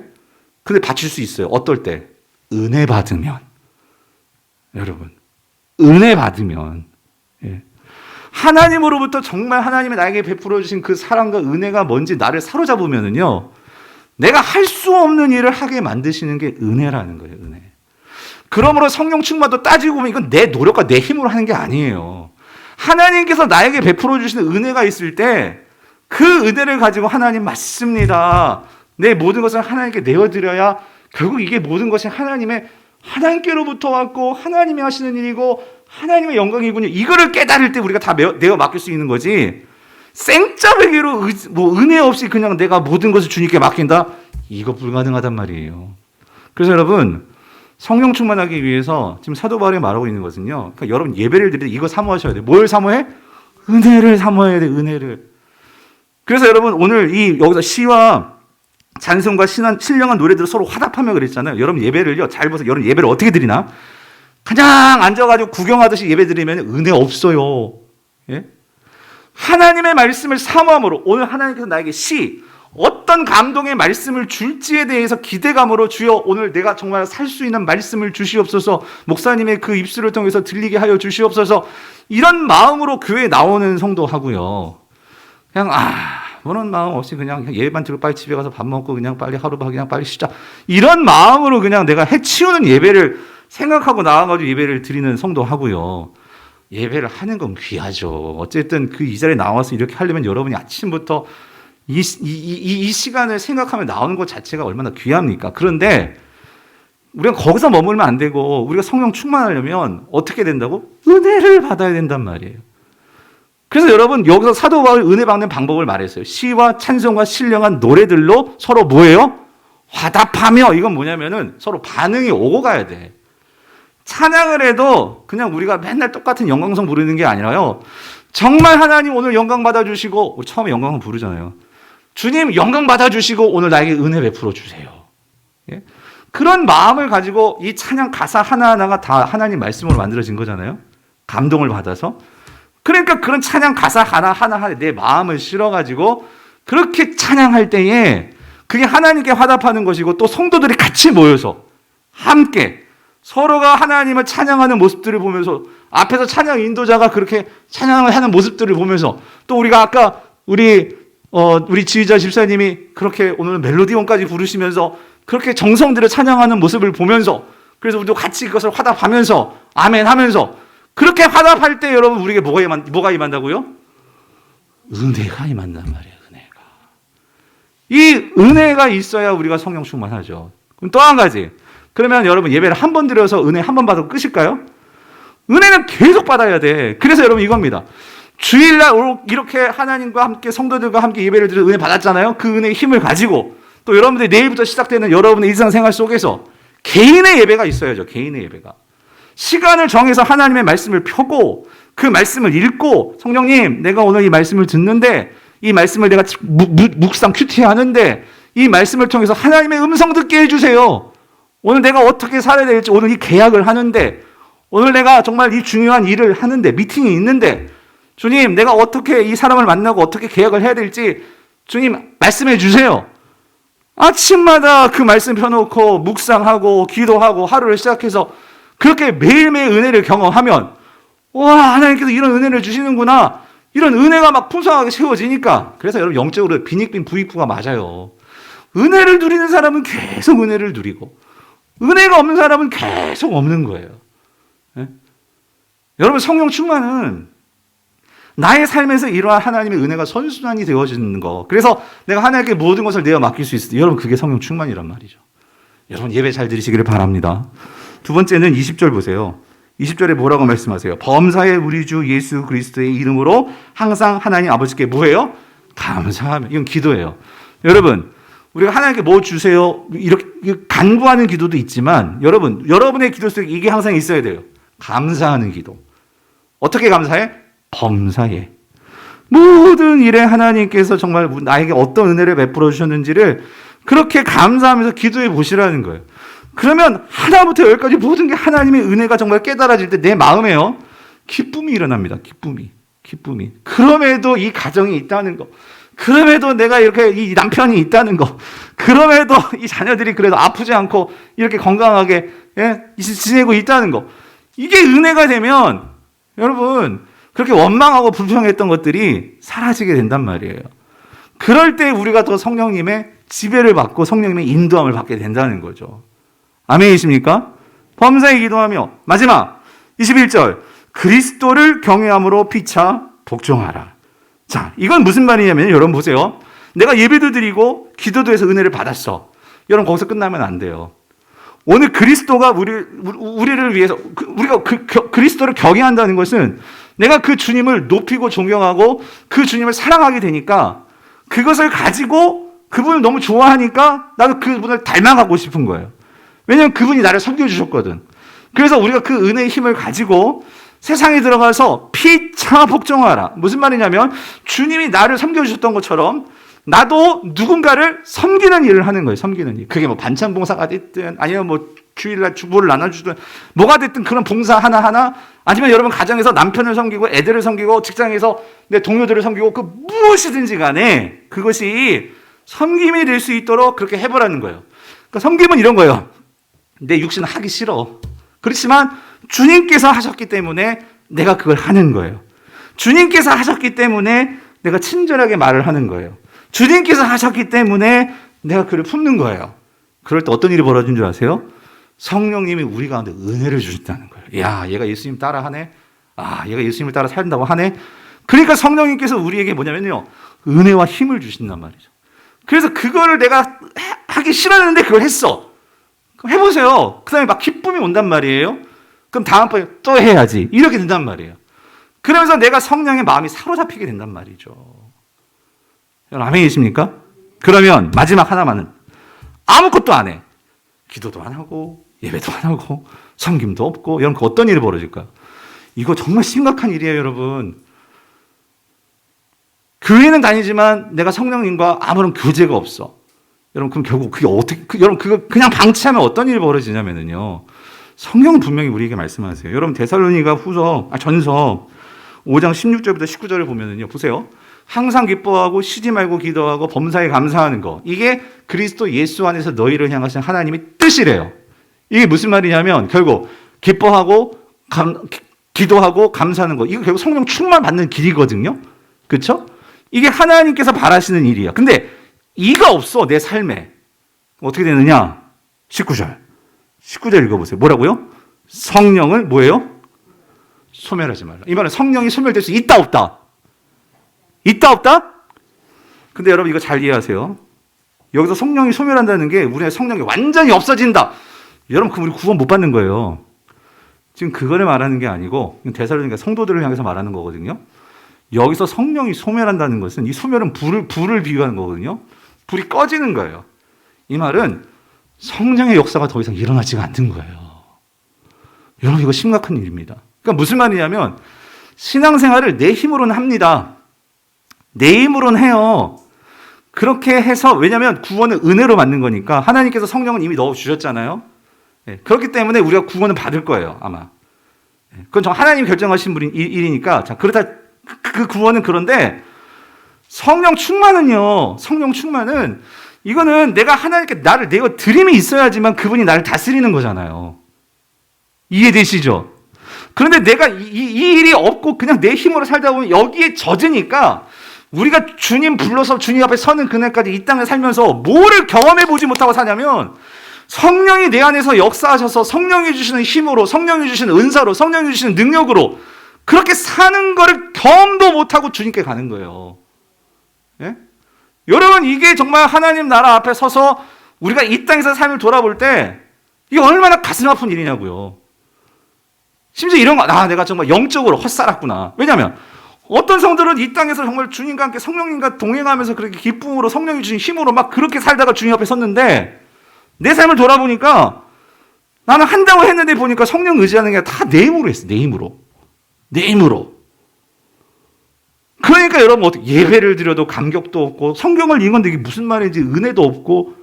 근데 바칠 수 있어요. 어떨 때? 은혜 받으면. 여러분, 은혜 받으면. 예. 하나님으로부터 정말 하나님이 나에게 베풀어 주신 그 사랑과 은혜가 뭔지 나를 사로잡으면은요, 내가 할 수 없는 일을 하게 만드시는 게 은혜라는 거예요, 은혜. 그러므로 성령 충만도 따지고 보면 이건 내 노력과 내 힘으로 하는 게 아니에요. 하나님께서 나에게 베풀어 주시는 은혜가 있을 때 그 은혜를 가지고 하나님 맞습니다. 내 모든 것을 하나님께 내어드려야 결국 이게 모든 것이 하나님께로부터 왔고 하나님이 하시는 일이고 하나님의 영광이군요. 이거를 깨달을 때 우리가 다 내어 맡길 수 있는 거지. 생짜배기로 은혜 없이 그냥 내가 모든 것을 주님께 맡긴다? 이거 불가능하단 말이에요. 그래서 여러분, 성령 충만하기 위해서 지금 사도 바울이 말하고 있는 것은요, 그러니까 여러분 예배를 드릴 때 이거 사모하셔야 돼요. 뭘 사모해? 은혜를 사모해야 돼, 은혜를. 그래서 여러분 오늘 여기서 시와 찬송과 신령한 노래들을 서로 화답하며 그랬잖아요. 여러분 예배를요, 잘 보세요. 여러분 예배를 어떻게 드리나? 그냥 앉아가지고 구경하듯이 예배 드리면 은혜 없어요. 예? 하나님의 말씀을 사모함으로, 오늘 하나님께서 나에게 어떤 감동의 말씀을 줄지에 대해서 기대감으로, 주여 오늘 내가 정말 살 수 있는 말씀을 주시옵소서, 목사님의 그 입술을 통해서 들리게 하여 주시옵소서, 이런 마음으로 교회에 나오는 성도하고요, 그냥 그런 마음 없이 그냥 예배만 들고 빨리 집에 가서 밥 먹고 그냥 빨리 하루가 그냥 빨리 쉬자, 이런 마음으로 그냥 내가 해치우는 예배를 생각하고 나와가지고 예배를 드리는 성도하고요, 예배를 하는 건 귀하죠. 어쨌든 그 이 자리에 나와서 이렇게 하려면 여러분이 아침부터 이 시간을 생각하며 나오는 것 자체가 얼마나 귀합니까? 그런데 우리가 거기서 머물면 안 되고, 우리가 성령 충만하려면 어떻게 된다고? 은혜를 받아야 된단 말이에요. 그래서 여러분 여기서 사도 바울이 은혜 받는 방법을 말했어요. 시와 찬송과 신령한 노래들로 서로 뭐예요? 화답하며. 이건 뭐냐면은 서로 반응이 오고 가야 돼. 찬양을 해도 그냥 우리가 맨날 똑같은 영광성 부르는 게 아니라요, 정말 하나님 오늘 영광 받아주시고, 처음에 영광을 부르잖아요. 주님 영광 받아주시고 오늘 나에게 은혜 베풀어 주세요. 예? 그런 마음을 가지고 이 찬양 가사 하나하나가 다 하나님 말씀으로 만들어진 거잖아요. 감동을 받아서. 그러니까 그런 찬양 가사 하나하나 내 마음을 실어가지고 그렇게 찬양할 때에 그게 하나님께 화답하는 것이고, 또 성도들이 같이 모여서 함께 서로가 하나님을 찬양하는 모습들을 보면서, 앞에서 찬양 인도자가 그렇게 찬양을 하는 모습들을 보면서, 또 우리가 아까 우리 지휘자 집사님이 그렇게 오늘 멜로디원까지 부르시면서 그렇게 정성들을 찬양하는 모습을 보면서, 그래서 우리도 같이 그것을 화답하면서 아멘 하면서, 그렇게 화답할 때 여러분 우리에게 뭐가 임한다고요? 은혜가 임한단 말이에요. 은혜가. 이 은혜가 있어야 우리가 성령 충만하죠. 그럼 또 한 가지, 그러면 여러분 예배를 한 번 드려서 은혜 한 번 받고 끝일까요? 은혜는 계속 받아야 돼. 그래서 여러분 이겁니다. 주일날 이렇게 하나님과 함께 성도들과 함께 예배를 드려 은혜 받았잖아요. 그 은혜의 힘을 가지고 또 여러분들이 내일부터 시작되는 여러분의 일상생활 속에서 개인의 예배가 있어야죠. 개인의 예배가. 시간을 정해서 하나님의 말씀을 펴고 그 말씀을 읽고, 성령님 내가 오늘 이 말씀을 듣는데 이 말씀을 내가 묵상 큐티하는데 이 말씀을 통해서 하나님의 음성 듣게 해주세요. 오늘 내가 어떻게 살아야 될지, 오늘 이 계약을 하는데, 오늘 내가 정말 이 중요한 일을 하는데, 미팅이 있는데, 주님, 내가 어떻게 이 사람을 만나고 어떻게 계약을 해야 될지 주님 말씀해 주세요. 아침마다 그 말씀 펴놓고 묵상하고 기도하고 하루를 시작해서 그렇게 매일매일 은혜를 경험하면, 와, 하나님께서 이런 은혜를 주시는구나. 이런 은혜가 막 풍성하게 채워지니까. 그래서 여러분, 영적으로 빈익빈 부익부가 맞아요. 은혜를 누리는 사람은 계속 은혜를 누리고, 은혜가 없는 사람은 계속 없는 거예요. 네? 여러분, 성령 충만은 나의 삶에서 이러한 하나님의 은혜가 선순환이 되어지는 거. 그래서 내가 하나님께 모든 것을 내어 맡길 수 있을 때, 여러분, 그게 성령 충만이란 말이죠. 여러분, 예배 잘 드리시기를 바랍니다. 두 번째는 20절 보세요. 20절에 뭐라고 말씀하세요? 범사의 우리 주 예수 그리스도의 이름으로 항상 하나님 아버지께 뭐예요? 감사하며. 이건 기도예요. 여러분, 우리가 하나님께 뭐 주세요? 이렇게 간구하는 기도도 있지만, 여러분의 기도 속에 이게 항상 있어야 돼요. 감사하는 기도. 어떻게 감사해? 범사에. 모든 일에 하나님께서 정말 나에게 어떤 은혜를 베풀어 주셨는지를 그렇게 감사하면서 기도해 보시라는 거예요. 그러면 하나부터 열까지 모든 게 하나님의 은혜가 정말 깨달아질 때 내 마음에요, 기쁨이 일어납니다. 기쁨이. 그럼에도 이 가정이 있다는 거. 그럼에도 내가 이렇게 이 남편이 있다는 거. 그럼에도 이 자녀들이 그래도 아프지 않고 이렇게 건강하게 지내고 있다는 거. 이게 은혜가 되면 여러분, 그렇게 원망하고 불평했던 것들이 사라지게 된단 말이에요. 그럴 때 우리가 더 성령님의 지배를 받고 성령님의 인도함을 받게 된다는 거죠. 아멘이십니까? 범사에 기도하며, 마지막 21절, 그리스도를 경외함으로 피차 복종하라. 자, 이건 무슨 말이냐면, 여러분 보세요. 내가 예배도 드리고 기도도 해서 은혜를 받았어. 여러분, 거기서 끝나면 안 돼요. 오늘 그리스도가 우리를 위해서, 우리가 그리스도를 경외한다는 것은 내가 그 주님을 높이고 존경하고 그 주님을 사랑하게 되니까, 그것을 가지고 그분을 너무 좋아하니까 나도 그분을 닮아가고 싶은 거예요. 왜냐하면 그분이 나를 섬겨주셨거든. 그래서 우리가 그 은혜의 힘을 가지고 세상에 들어가서 피차 복종하라. 무슨 말이냐면, 주님이 나를 섬겨주셨던 것처럼 나도 누군가를 섬기는 일을 하는 거예요. 섬기는 일. 그게 뭐 반찬 봉사가 됐든, 아니면 뭐 주일날 주보를 나눠주든, 뭐가 됐든 그런 봉사 하나하나, 아니면 여러분 가정에서 남편을 섬기고 애들을 섬기고 직장에서 내 동료들을 섬기고, 그 무엇이든지 간에 그것이 섬김이 될 수 있도록 그렇게 해보라는 거예요. 그러니까 섬김은 이런 거예요. 내 육신은 하기 싫어. 그렇지만 주님께서 하셨기 때문에 내가 그걸 하는 거예요. 주님께서 하셨기 때문에 내가 친절하게 말을 하는 거예요. 주님께서 하셨기 때문에 내가 그를 품는 거예요. 그럴 때 어떤 일이 벌어진 줄 아세요? 성령님이 우리 가운데 은혜를 주셨다는 거예요. 야, 얘가 예수님 따라하네. 아, 얘가 예수님을 따라 산다고 하네. 그러니까 성령님께서 우리에게 뭐냐면요, 은혜와 힘을 주신단 말이죠. 그래서 그거를 내가 하기 싫었는데 그걸 했어. 그럼 해보세요. 그 다음에 막 기쁨이 온단 말이에요. 그럼 다음번에 또 해야지. 이렇게 된단 말이에요. 그러면서 내가 성령의 마음이 사로잡히게 된단 말이죠. 여러분, 아멘이십니까? 그러면 마지막 하나만은 아무것도 안 해. 기도도 안 하고 예배도 안 하고 섬김도 없고, 여러분, 그 어떤 일이 벌어질까요? 이거 정말 심각한 일이에요, 여러분. 교회는 다니지만 내가 성령님과 아무런 교제가 없어. 여러분, 그럼 결국 그게 어떻게, 여러분, 그거 그냥 방치하면 어떤 일이 벌어지냐면요. 성경은 분명히 우리에게 말씀하세요. 여러분, 데살로니가 전서 5장 16절부터 19절을 보면은요, 보세요. 항상 기뻐하고 쉬지 말고 기도하고 범사에 감사하는 거. 이게 그리스도 예수 안에서 너희를 향하신 하나님의 뜻이래요. 이게 무슨 말이냐면, 결국 기뻐하고 기도하고 감사하는 거. 이거 결국 성령 충만 받는 길이거든요. 그렇죠? 이게 하나님께서 바라시는 일이에요. 근데 이가 없어, 내 삶에. 어떻게 되느냐? 19절 읽어보세요. 뭐라고요? 성령을 뭐예요? 소멸하지 말라. 이 말은 성령이 소멸될 수 있다, 없다? 있다, 없다? 근데 여러분, 이거 잘 이해하세요. 여기서 성령이 소멸한다는 게 우리의 성령이 완전히 없어진다. 여러분, 그럼 우리 구원 못 받는 거예요. 지금 그거를 말하는 게 아니고, 데살로니가 성도들을 향해서 말하는 거거든요. 여기서 성령이 소멸한다는 것은, 이 소멸은 불을 비유하는 거거든요. 불이 꺼지는 거예요. 이 말은 성령의 역사가 더 이상 일어나지가 않는 거예요. 여러분, 이거 심각한 일입니다. 그러니까 무슨 말이냐면, 신앙생활을 내 힘으로는 합니다. 내 힘으로는 해요. 그렇게 해서, 왜냐하면 구원은 은혜로 받는 거니까 하나님께서 성령은 이미 넣어주셨잖아요. 예, 그렇기 때문에 우리가 구원을 받을 거예요, 아마. 예, 그건 정 하나님 결정하신 일이니까. 자, 그렇다 그 구원은 그런데 성령 충만은요. 성령 충만은 이거는 내가 하나님께 나를 내어 드림이 있어야지만 그분이 나를 다스리는 거잖아요. 이해되시죠? 그런데 내가 이 일이 없고 그냥 내 힘으로 살다 보면 여기에 젖으니까 우리가 주님 불러서 주님 앞에 서는 그날까지 이 땅을 살면서 뭐를 경험해 보지 못하고 사냐면 성령이 내 안에서 역사하셔서 성령이 주시는 힘으로, 성령이 주시는 은사로, 성령이 주시는 능력으로 그렇게 사는 거를 경험도 못하고 주님께 가는 거예요. 예? 여러분, 이게 정말 하나님 나라 앞에 서서 우리가 이 땅에서 삶을 돌아볼 때 이게 얼마나 가슴 아픈 일이냐고요. 심지어 이런 거, 내가 정말 영적으로 헛살았구나. 왜냐하면 어떤 성들은 이 땅에서 정말 주님과 함께 성령님과 동행하면서 그렇게 기쁨으로 성령이 주신 힘으로 막 그렇게 살다가 주님 앞에 섰는데 내 삶을 돌아보니까 나는 한다고 했는데 보니까 성령 의지하는 게 다 내 힘으로 했어. 내 힘으로. 내 힘으로. 그러니까 여러분 어떻게 예배를 드려도 감격도 없고 성경을 읽었는데 이게 무슨 말인지 은혜도 없고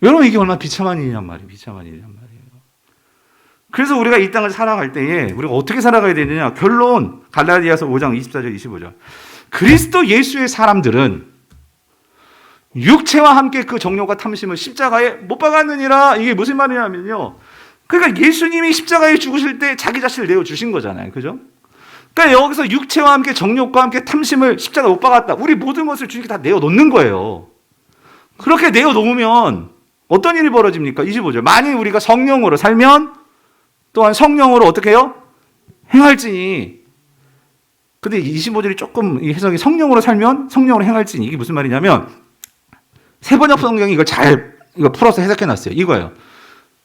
여러분 이게 얼마나 비참한 일이란 말이에요. 비참한 일이란 말이에요. 그래서 우리가 이 땅을 살아갈 때에 우리가 어떻게 살아가야 되느냐. 결론 갈라디아서 5장 24절 25절. 그리스도 예수의 사람들은 육체와 함께 그 정욕과 탐심을 십자가에 못 박았느니라. 이게 무슨 말이냐면요. 그러니까 예수님이 십자가에 죽으실 때 자기 자신을 내어주신 거잖아요. 그죠? 그러니까 여기서 육체와 함께 정욕과 함께 탐심을 십자가에 못 박았다. 우리 모든 것을 주님께 다 내어놓는 거예요. 그렇게 내어놓으면 어떤 일이 벌어집니까? 25절. 만일 우리가 성령으로 살면 또한 성령으로 어떻게 해요? 행할지니. 근데 25절이 조금 해석이 성령으로 살면 성령으로 행할지니. 이게 무슨 말이냐면 세번역 성경이 이거 풀어서 해석해 놨어요. 이거예요.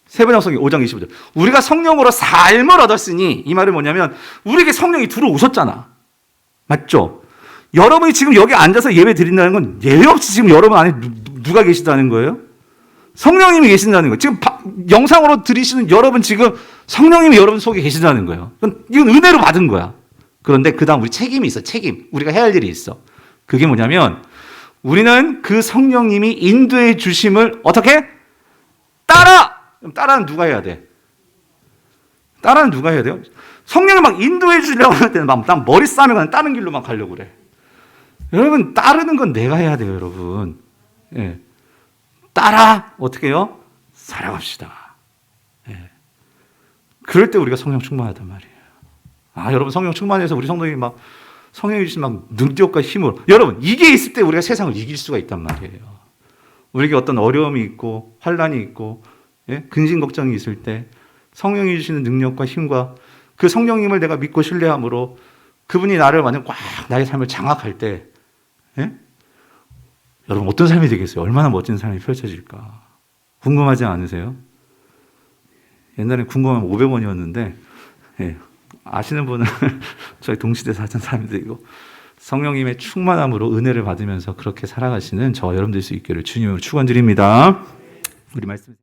세번역 성경 5장 25절. 우리가 성령으로 삶을 얻었으니 이 말은 뭐냐면 우리에게 성령이 들어오셨잖아. 맞죠? 여러분이 지금 여기 앉아서 예배 드린다는 건 예외 없이 지금 여러분 안에 누가 계시다는 거예요? 성령님이 계신다는 거예요. 지금 영상으로 들으시는 여러분 지금 성령님이 여러분 속에 계신다는 거예요. 이건 은혜로 받은 거야. 그런데 그 다음 우리 책임이 있어. 책임. 우리가 해야 할 일이 있어. 그게 뭐냐면 우리는 그 성령님이 인도해 주심을 어떻게? 따라! 그럼 따라는 누가 해야 돼? 따라는 누가 해야 돼요? 성령을 막 인도해 주려고 할 때는 난 머리 싸면 그냥 다른 길로만 가려고 그래. 여러분, 따르는 건 내가 해야 돼요, 여러분. 예. 따라! 어떻게 해요? 살아갑시다. 예. 그럴 때 우리가 성령 충만하단 말이에요. 여러분, 성령 충만해서 우리 성도님이 막 성령이 주신 막 능력과 힘으로. 여러분, 이게 있을 때 우리가 세상을 이길 수가 있단 말이에요. 우리에게 어떤 어려움이 있고, 환란이 있고, 예? 근심 걱정이 있을 때 성령이 주시는 능력과 힘과 그 성령님을 내가 믿고 신뢰함으로 그분이 나를 완전 꽉 나의 삶을 장악할 때, 예? 여러분 어떤 삶이 되겠어요? 얼마나 멋진 삶이 펼쳐질까? 궁금하지 않으세요? 옛날에 궁금하면 500원이었는데 예, 아시는 분은 저희 동시대 사는 사람인데 이거 성령님의 충만함으로 은혜를 받으면서 그렇게 살아가시는 저 여러분 될 수 있기를 주님으로 축원드립니다. 우리 말씀.